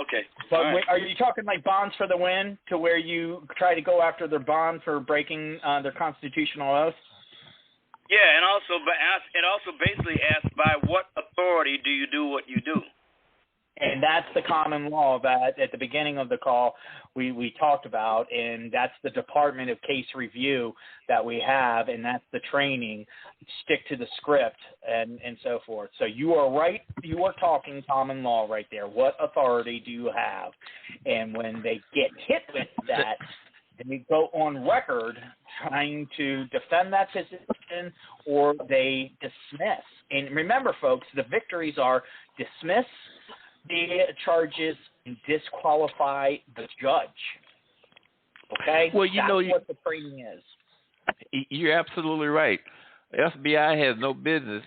Okay. But right. Are you talking like bonds for the win, to where you try to go after their bond for breaking their constitutional oath? Yeah, and also basically asks, by what authority do you do what you do? And that's the common law that at the beginning of the call we talked about, and that's the Department of Case Review that we have, and that's the training. Stick to the script and so forth. So you are right. You are talking common law right there. What authority do you have? And when they get hit with that, they go on record trying to defend that position, or they dismiss. And remember, folks, the victories are dismiss the charges and disqualify the judge. Okay? Well, that's what the training is. You're absolutely right. FBI has no business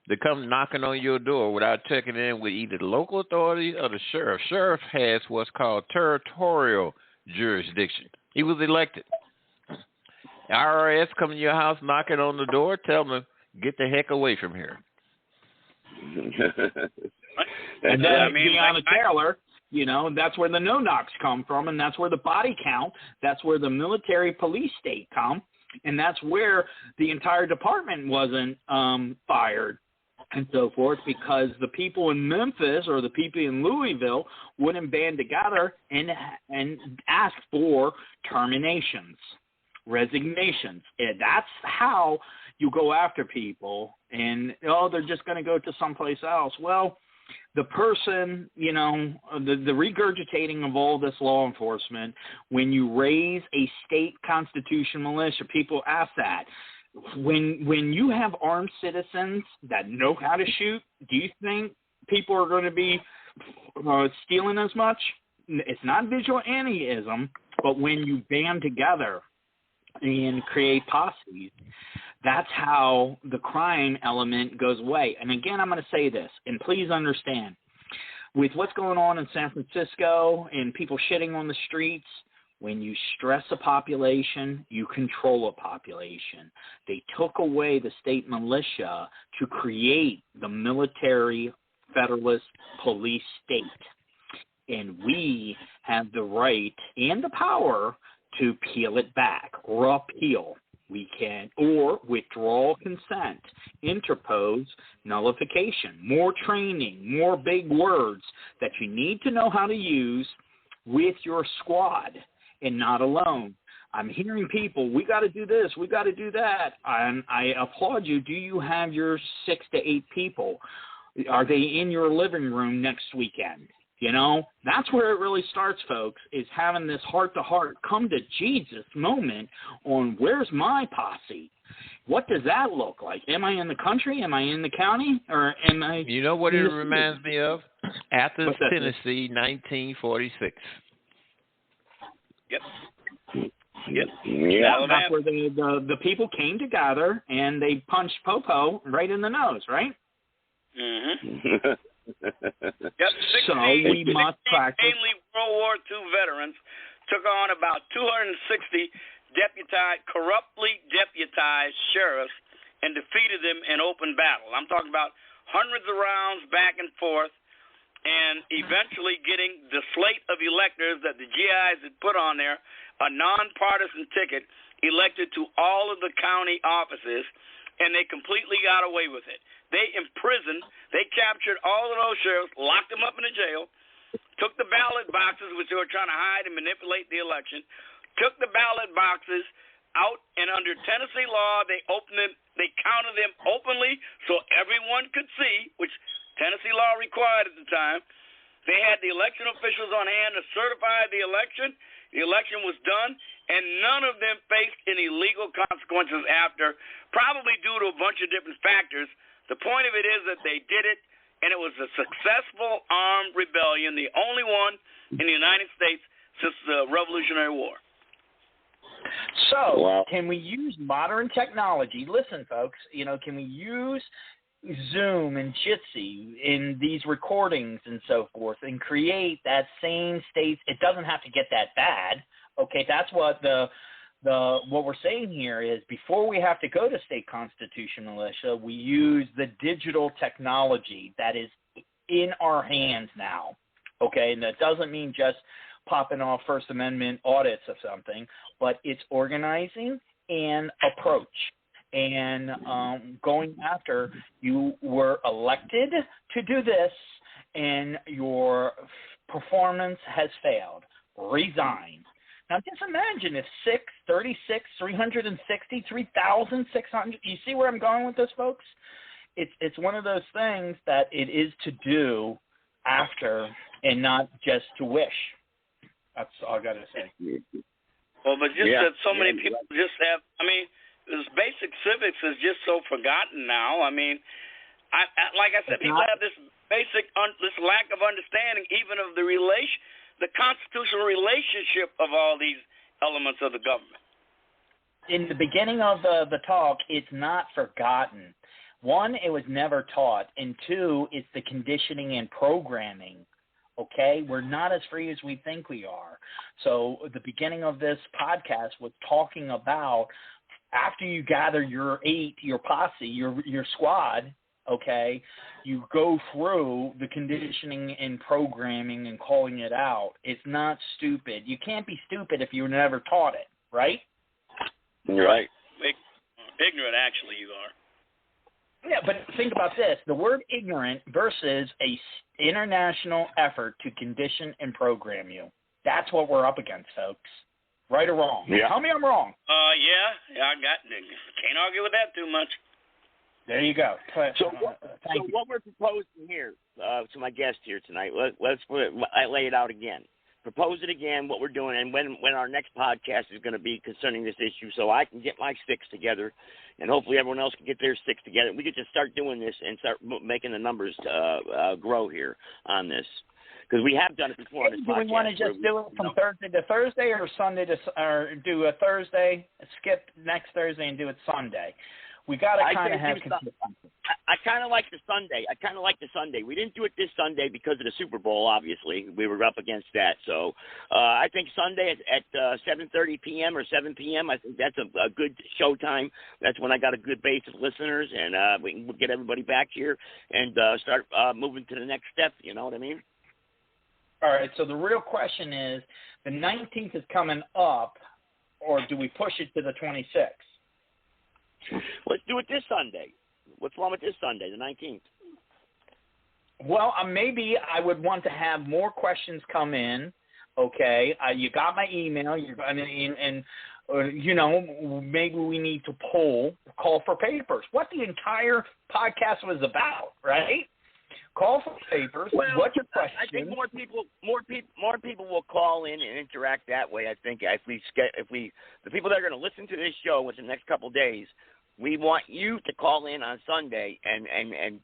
to come knocking on your door without checking in with either the local authorities or the sheriff. Sheriff has what's called territorial jurisdiction. He was elected. IRS come to your house knocking on the door, tell them, get the heck away from here. And then Breonna Taylor, that's where the no-knocks come from, and that's where the body count, that's where the military police state come, and that's where the entire department wasn't fired and so forth, because the people in Memphis or the people in Louisville wouldn't band together and ask for terminations, resignations. And that's how you go after people, and, they're just going to go to someplace else. Well, the person, the regurgitating of all this law enforcement, when you raise a state constitution militia, people ask that. When you have armed citizens that know how to shoot, do you think people are going to be stealing as much? It's not vigilantism, but when you band together and create posses, that's how the crime element goes away. And again, I'm going to say this, and please understand, with what's going on in San Francisco and people shitting on the streets, when you stress a population, you control a population. They took away the state militia to create the military federalist police state. And we have the right and the power to peel it back or appeal. We can, or withdraw consent, interpose nullification, more training, more big words that you need to know how to use with your squad and not alone. I'm hearing people, we got to do this, we got to do that. And I applaud you. Do you have your 6 to 8 people? Are they in your living room next weekend? That's where it really starts, folks, is having this heart-to-heart, come-to-Jesus moment on where's my posse? What does that look like? Am I in the country? Am I in the county? Or am I? You know what it reminds me of? Athens, Tennessee, 1946. Yep. Yeah, that's where the people came together and they punched Popo right in the nose, right? Mm-hmm. Yep. So we must practice. Mainly World War II veterans took on about 260 corruptly deputized sheriffs and defeated them in open battle. I'm talking about hundreds of rounds back and forth, and eventually getting the slate of electors that the GIs had put on there, a nonpartisan ticket, elected to all of the county offices, and they completely got away with it. They captured all of those sheriffs, locked them up in a jail, took the ballot boxes, which they were trying to hide and manipulate the election, took the ballot boxes out, and under Tennessee law, they counted them openly so everyone could see, which Tennessee law required at the time. They had the election officials on hand to certify the election. The election was done, and none of them faced any legal consequences after, probably due to a bunch of different factors. The point of it is that they did it, and it was a successful armed rebellion, the only one in the United States since the Revolutionary War. So, Can we use modern technology? Listen, folks, can we use Zoom and Jitsi in these recordings and so forth and create that same state? It doesn't have to get that bad. Okay, that's what what we're saying here is before we have to go to state constitutional militia, we use the digital technology that is in our hands now. Okay, and that doesn't mean just popping off First Amendment audits of something, but it's organizing and approach and going after. You were elected to do this, and your performance has failed. Resign. Now, just imagine if 3,600, you see where I'm going with this, folks? It's one of those things that it is to do after and not just to wish. That's all I got to say. Well, but that so many people just have, this basic civics is just so forgotten now. Like I said, people have this this lack of understanding even of the constitutional relationship of all these elements of the government. In the beginning of the talk, it's not forgotten. One, it was never taught, and two, it's the conditioning and programming. Okay, we're not as free as we think we are. So the beginning of this podcast was talking about after you gather your posse, your squad. Okay, you go through the conditioning and programming and calling it out. It's not stupid. You can't be stupid if you were never taught it, right? You're right. Ignorant, actually, you are. Yeah, but think about this. The word ignorant versus a international effort to condition and program you. That's what we're up against, folks. Right or wrong? Yeah. Tell me I'm wrong. I can't argue with that too much. There you go. So what we're proposing here to my guest here tonight, let's lay it out again. Propose it again, what we're doing, and when our next podcast is going to be concerning this issue, so I can get my sticks together, and hopefully everyone else can get their sticks together. We could just start doing this and start making the numbers grow here on this, because we have done it before on this podcast. Do we want to just do it from Thursday to Thursday, or Sunday or do a Thursday, skip next Thursday, and do it Sunday? We got to kind of have consistency. I kind of like the Sunday. We didn't do it this Sunday because of the Super Bowl, obviously. We were up against that. So I think Sunday at 7:30 p.m. or 7 p.m., I think that's a good show time. That's when I got a good base of listeners, and we can get everybody back here and start moving to the next step. You know what I mean? All right, so the real question is, the 19th is coming up, or do we push it to the 26th? Let's do it this Sunday. What's wrong with this Sunday, the 19th? Well, maybe I would want to have more questions come in. Okay, you got my email. Maybe we need to call for papers. What the entire podcast was about, right? Call for papers. Well, what's your question? I think more people will call in and interact that way. I think if the people that are going to listen to this show within the next couple of days, we want you to call in on Sunday, and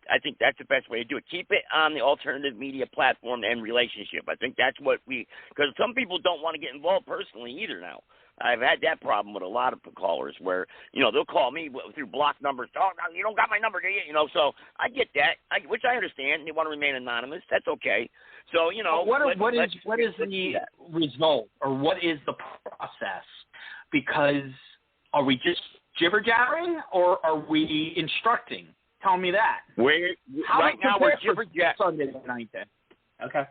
I think that's the best way to do it. Keep it on the alternative media platform and relationship. I think that's what because some people don't want to get involved personally either now. I've had that problem with a lot of callers where, they'll call me through block numbers. Oh, no, you don't got my number, do you? So I get that, which I understand. They want to remain anonymous. That's okay. So, what is the result, or what is the process because are we just jibber-jabbering or are we instructing? Tell me that. Right now we're jibber-jabbering. Sunday night then. Okay.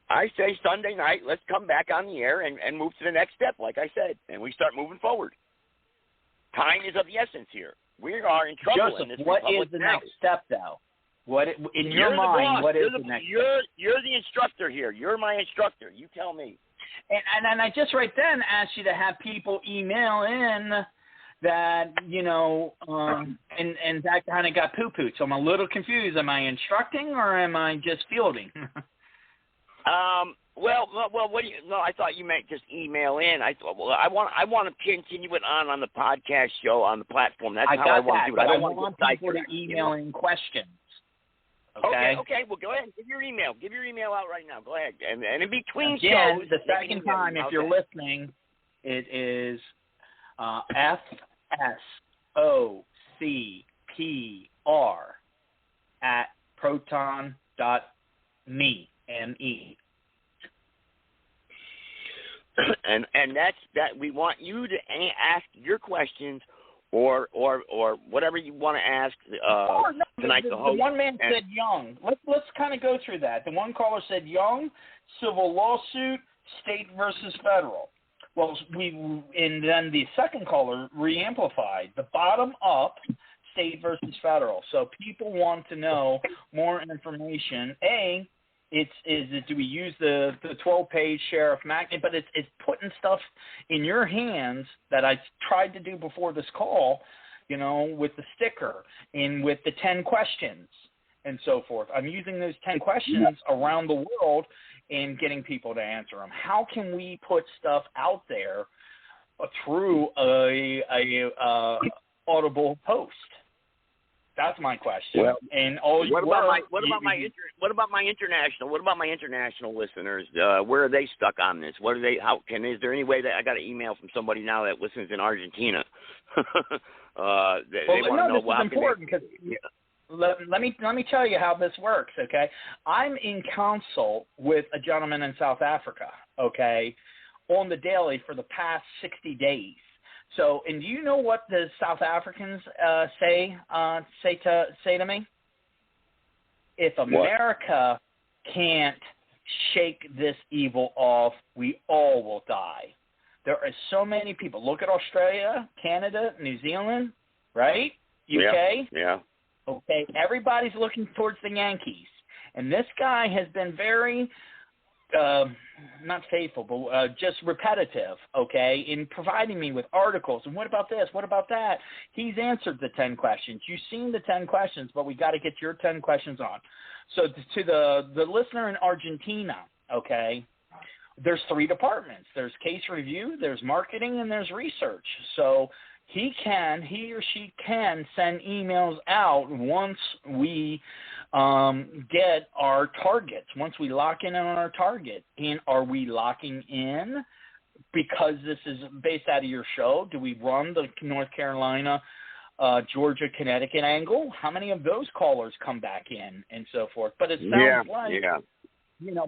I say Sunday night, let's come back on the air and move to the next step, like I said, and we start moving forward. Time is of the essence here. We are in trouble Joseph, in this what republic is the now. next step, though? In your You're mind, the what is you're the next step? You're the instructor here. You're my instructor. You tell me. And I just right then asked you to have people email in that, and that kind of got poo-pooed. So I'm a little confused. Am I instructing or am I just fielding? Well, what do you? No, I thought you meant just email in. I thought, I want to continue it on the podcast show on the platform. That's how I want to do it. I don't want people to email in questions. Okay. Okay. Well, go ahead and give your email. Give your email out right now. Go ahead. And in between Again, shows, the second time, if you're listening, it is FSOCPR@proton.me. M-E. And that's that. We want you to ask your questions or whatever you want to ask tonight. The host. The one man said young. Let's kind of go through that. The one caller said young, civil lawsuit, state versus federal. Well, and then the second caller re-amplified the bottom up, state versus federal. So people want to know more information. Do we use the 12-page sheriff magnet? But it's putting stuff in your hands that I tried to do before this call, with the sticker and with the 10 questions and so forth. I'm using those 10 questions around the world and getting people to answer them. How can we put stuff out there through a audible post? That's my question. Well, and what about my international listeners? Where are they stuck on this? Is there any way that I got an email from somebody now that listens in Argentina? They want to know this is important because let me tell you how this works. Okay, I'm in counsel with a gentleman in South Africa. Okay, on the daily for the past 60 days. So, and do you know what the South Africans say to me? If America can't shake this evil off, we all will die. There are so many people. Look at Australia, Canada, New Zealand, right? UK. Yeah. Okay. Everybody's looking towards the Yankees, and this guy has been very not faithful, but just repetitive, okay, in providing me with articles. And what about this? What about that? He's answered the 10 questions. You've seen the 10 questions, but we got to get your 10 questions on. So to the listener in Argentina, okay, there's 3 departments. There's case review, there's marketing, and there's research. So he or she can send emails out once we get our targets, once we lock in on our target. And are we locking in because this is based out of your show? Do we run the North Carolina, Georgia, Connecticut angle? How many of those callers come back in and so forth? But it sounds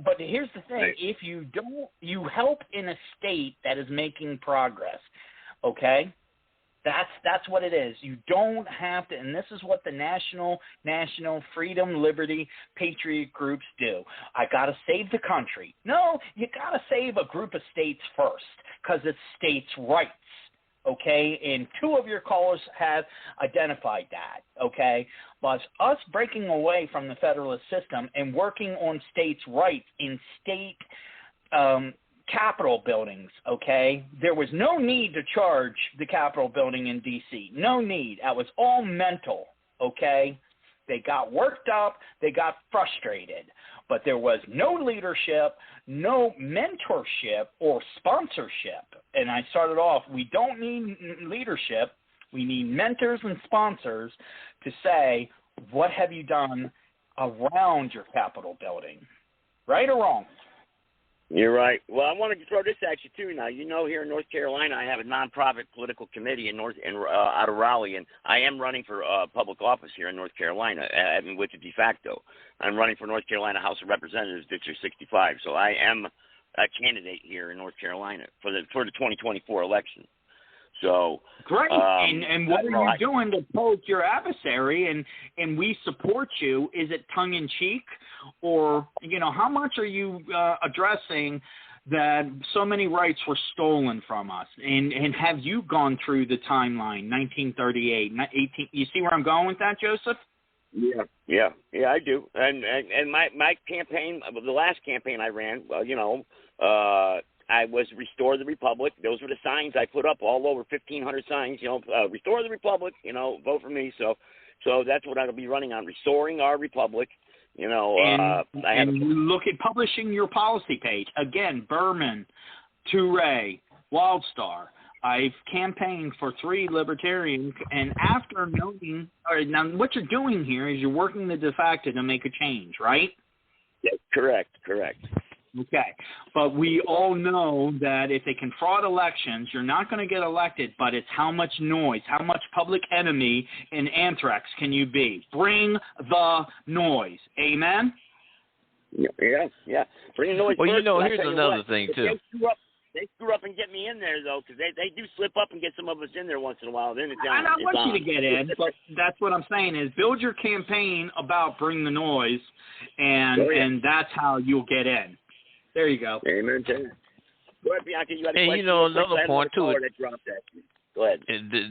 but here's the thing. If you don't, you help in a state that is making progress, okay? That's what it is. You don't have to, and this is what the national freedom, liberty, patriot groups do. I got to save the country. No, you got to save a group of states first because it's states' rights, okay? And 2 of your callers have identified that, okay? But us breaking away from the federalist system and working on states' rights in state Capitol buildings, okay? There was no need to charge the Capitol building in D.C. No need. That was all mental, okay? They got worked up. They got frustrated. But there was no leadership, no mentorship or sponsorship. And I started off, we don't need leadership. We need mentors and sponsors to say, what have you done around your Capitol building? Right or wrong? You're right. Well, I want to throw this at you too. Now, here in North Carolina, I have a nonprofit political committee out of Raleigh, and I am running for public office here in North Carolina, with the de facto. I'm running for North Carolina House of Representatives, District 65. So I am candidate here in North Carolina for the 2024 election. So great. And what are you doing to poke your adversary? And we support you. Is it tongue in cheek, or how much are you addressing that so many rights were stolen from us? And have you gone through the timeline, 1938, 18? You see where I'm going with that, Joseph? Yeah, I do. And my campaign, the last campaign I ran, I was Restore the Republic. Those were the signs I put up, all over 1,500 signs. Restore the Republic. Vote for me. So that's what I'll be running on, restoring our republic. And you look at publishing your policy page again. Berman, Toure, Wildstar. I've campaigned for 3 libertarians, and after knowing, now what you're doing here is you're working the de facto to make a change, right? Yeah, correct. Okay, but we all know that if they can fraud elections, you're not going to get elected, but it's how much noise, how much public enemy in anthrax can you be? Bring the noise. Amen? Yeah. Bring the noise. Well, first, here's another thing, too. They screw up and get me in there, though, because they do slip up and get some of us in there once in a while. Then it's on. And I want you to get in, but that's what I'm saying is build your campaign about bring the noise, and that's how you'll get in. There you go. Amen. Go ahead, Bianca. You had a question. Another point to it. Go ahead.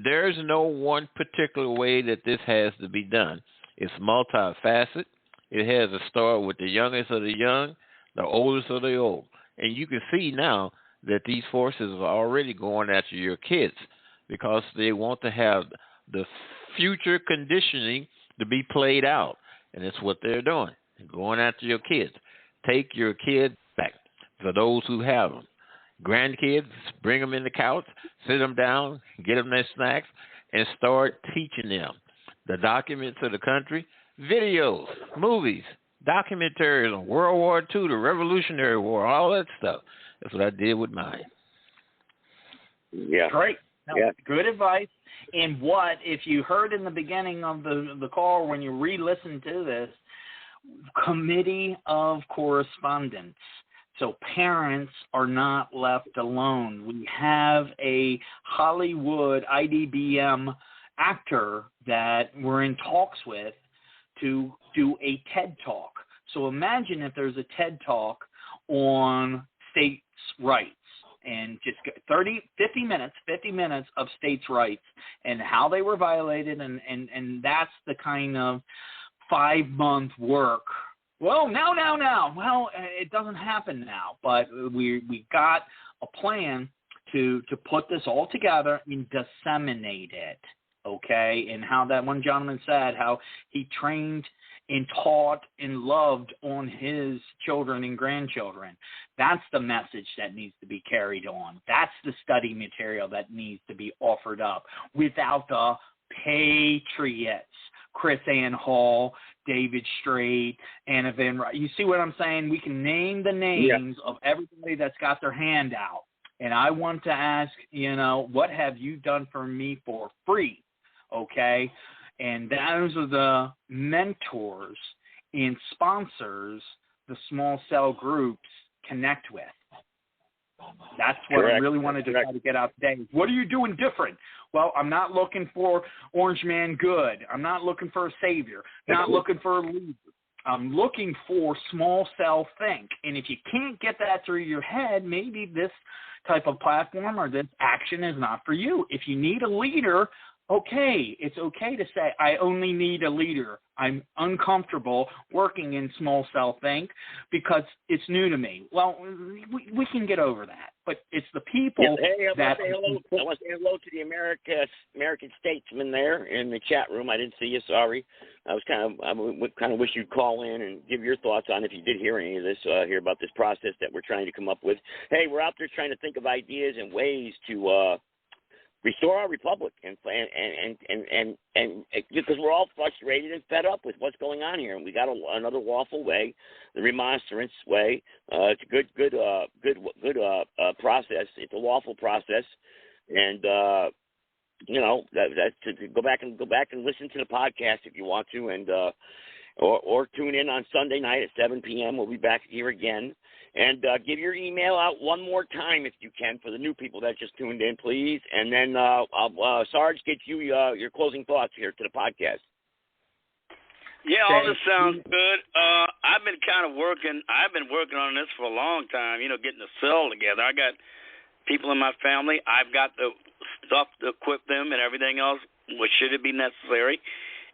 There's no one particular way that this has to be done. It's multifaceted. It has to start with the youngest of the young, the oldest of the old. And you can see now that these forces are already going after your kids because they want to have the future conditioning to be played out. And that's what they're doing. They're going after your kids. Take your kid back for those who have them. Grandkids, bring them in the couch, sit them down, get them their snacks, and start teaching them the documents of the country, videos, movies, documentaries on World War II, the Revolutionary War, all that stuff. That's what I did with mine. Yeah. Great. Good advice. And what, if you heard in the beginning of the call when you re-listen to this, committee of correspondence. So parents are not left alone. We have a Hollywood IDBM actor that we're in talks with to do a TED Talk. So imagine if there's a TED Talk on states' rights and just 50 minutes of states' rights and how they were violated, and that's the kind of 5-month work. Well, now. Well, it doesn't happen now, but we got a plan to put this all together and disseminate it, okay? And how that one gentleman said how he trained and taught and loved on his children and grandchildren. That's the message that needs to be carried on. That's the study material that needs to be offered up without the Patriots. Chris Ann Hall, David Strait, Anna Van Wright. You see what I'm saying? We can name the names of everybody that's got their hand out. And I want to ask, what have you done for me for free? Okay? And those are the mentors and sponsors the small cell groups connect with. That's what I really wanted to try to get out today. What are you doing different? Well, I'm not looking for Orange Man Good. I'm not looking for a savior. Not looking for a leader. I'm looking for small cell think. And if you can't get that through your head, maybe this type of platform or this action is not for you. If you need a leader, okay, it's okay to say, I only need a leader. I'm uncomfortable working in small cell think because it's new to me. Well, we can get over that. But it's the people that... I want to say hello to the American statesman there in the chat room. I didn't see you, sorry. I kind of wish you'd call in and give your thoughts on if you did hear any of this, hear about this process that we're trying to come up with. Hey, we're out there trying to think of ideas and ways to... restore our republic, and because we're all frustrated and fed up with what's going on here, and we got another lawful way, the remonstrance way. It's a good process. It's a lawful process, and that to go back and listen to the podcast if you want to, and or tune in on Sunday night at 7 p.m. We'll be back here again. And give your email out one more time if you can for the new people that just tuned in, please. And then Sarge, get you your closing thoughts here to the podcast. Yeah, all this sounds good. I've been working on this for a long time, getting the cell together. I got people in my family. I've got the stuff to equip them and everything else, which should it be necessary.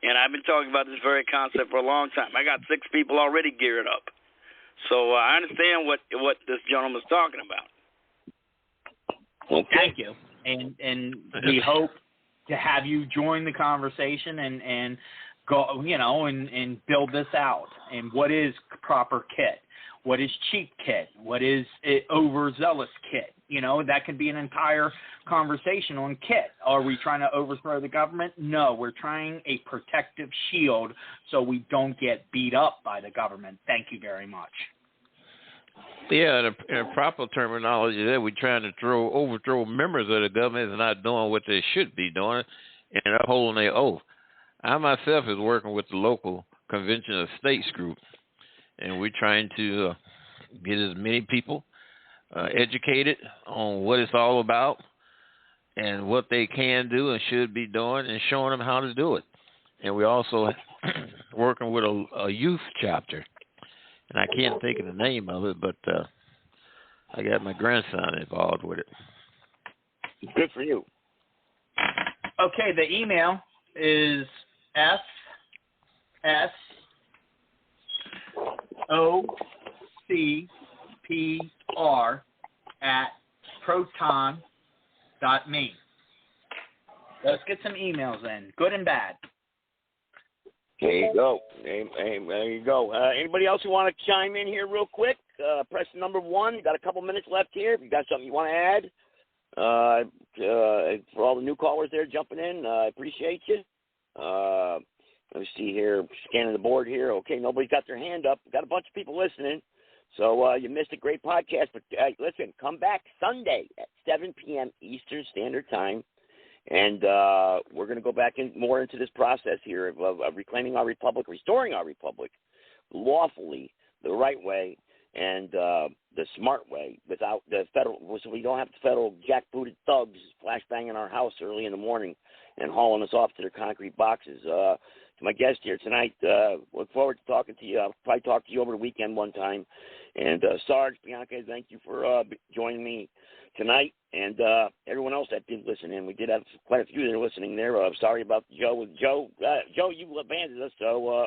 And I've been talking about this very concept for a long time. I got 6 people already geared up. So I understand what this gentleman's talking about. Okay. Thank you. And we hope to have you join the conversation and go, and build this out. And what is proper kit? What is cheap kit? What is overzealous kit? That could be an entire conversation on kit. Are we trying to overthrow the government? No, we're trying a protective shield so we don't get beat up by the government. Thank you very much. Yeah, the proper terminology there, we're trying to overthrow members of the government is not doing what they should be doing and upholding their oath. I myself is working with the local Convention of States group, and we're trying to get as many people educated on what it's all about and what they can do and should be doing and showing them how to do it. And we're also working with a youth chapter, and I can't think of the name of it, but I got my grandson involved with it. Good for you. Okay, the email is ssocpr@proton.me. Let's get some emails in, good and bad. There you go. There you go. Anybody else who want to chime in here real quick? Press number 1. You got a couple minutes left here. If you got something you want to add, for all the new callers there jumping in, I appreciate you. Let me see here, scanning the board here. Okay, nobody's got their hand up. We've got a bunch of people listening. So you missed a great podcast. But listen, come back Sunday at 7 p.m. Eastern Standard Time. And we're going to go back more into this process here of reclaiming our republic, restoring our republic lawfully, the right way, and the smart way, without the federal, so we don't have the federal jackbooted thugs flashbanging our house early in the morning and hauling us off to their concrete boxes. To my guest here tonight, look forward to talking to you. I'll probably talk to you over the weekend one time. And Sarge, Bianca, thank you for joining me tonight, and everyone else that did listen in. We did have quite a few that are listening there. Sorry about Joe. Joe, you abandoned us, so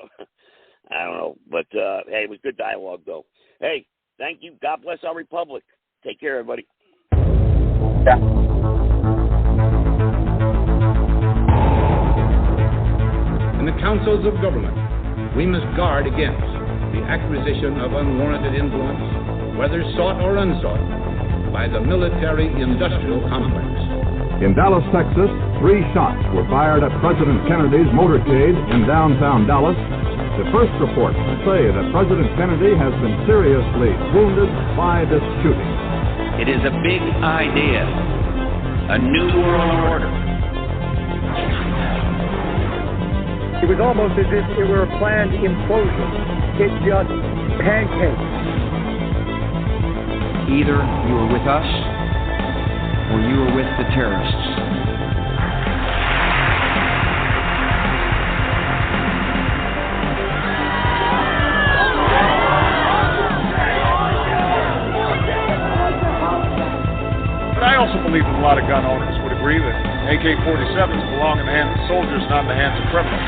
I don't know. But, hey, it was good dialogue, though. Hey, thank you. God bless our republic. Take care, everybody. Yeah. In the councils of government, we must guard against the acquisition of unwarranted influence, whether sought or unsought, by the military-industrial complex. In Dallas, Texas, 3 shots were fired at President Kennedy's motorcade in downtown Dallas. The first reports say that President Kennedy has been seriously wounded by this shooting. It is a big idea, a new world order. It was almost as if it were a planned implosion. It just pancaked. Either you are with us, or you are with the terrorists. But I also believe that a lot of gun owners would agree that AK-47s belong in the hands of soldiers, not in the hands of criminals.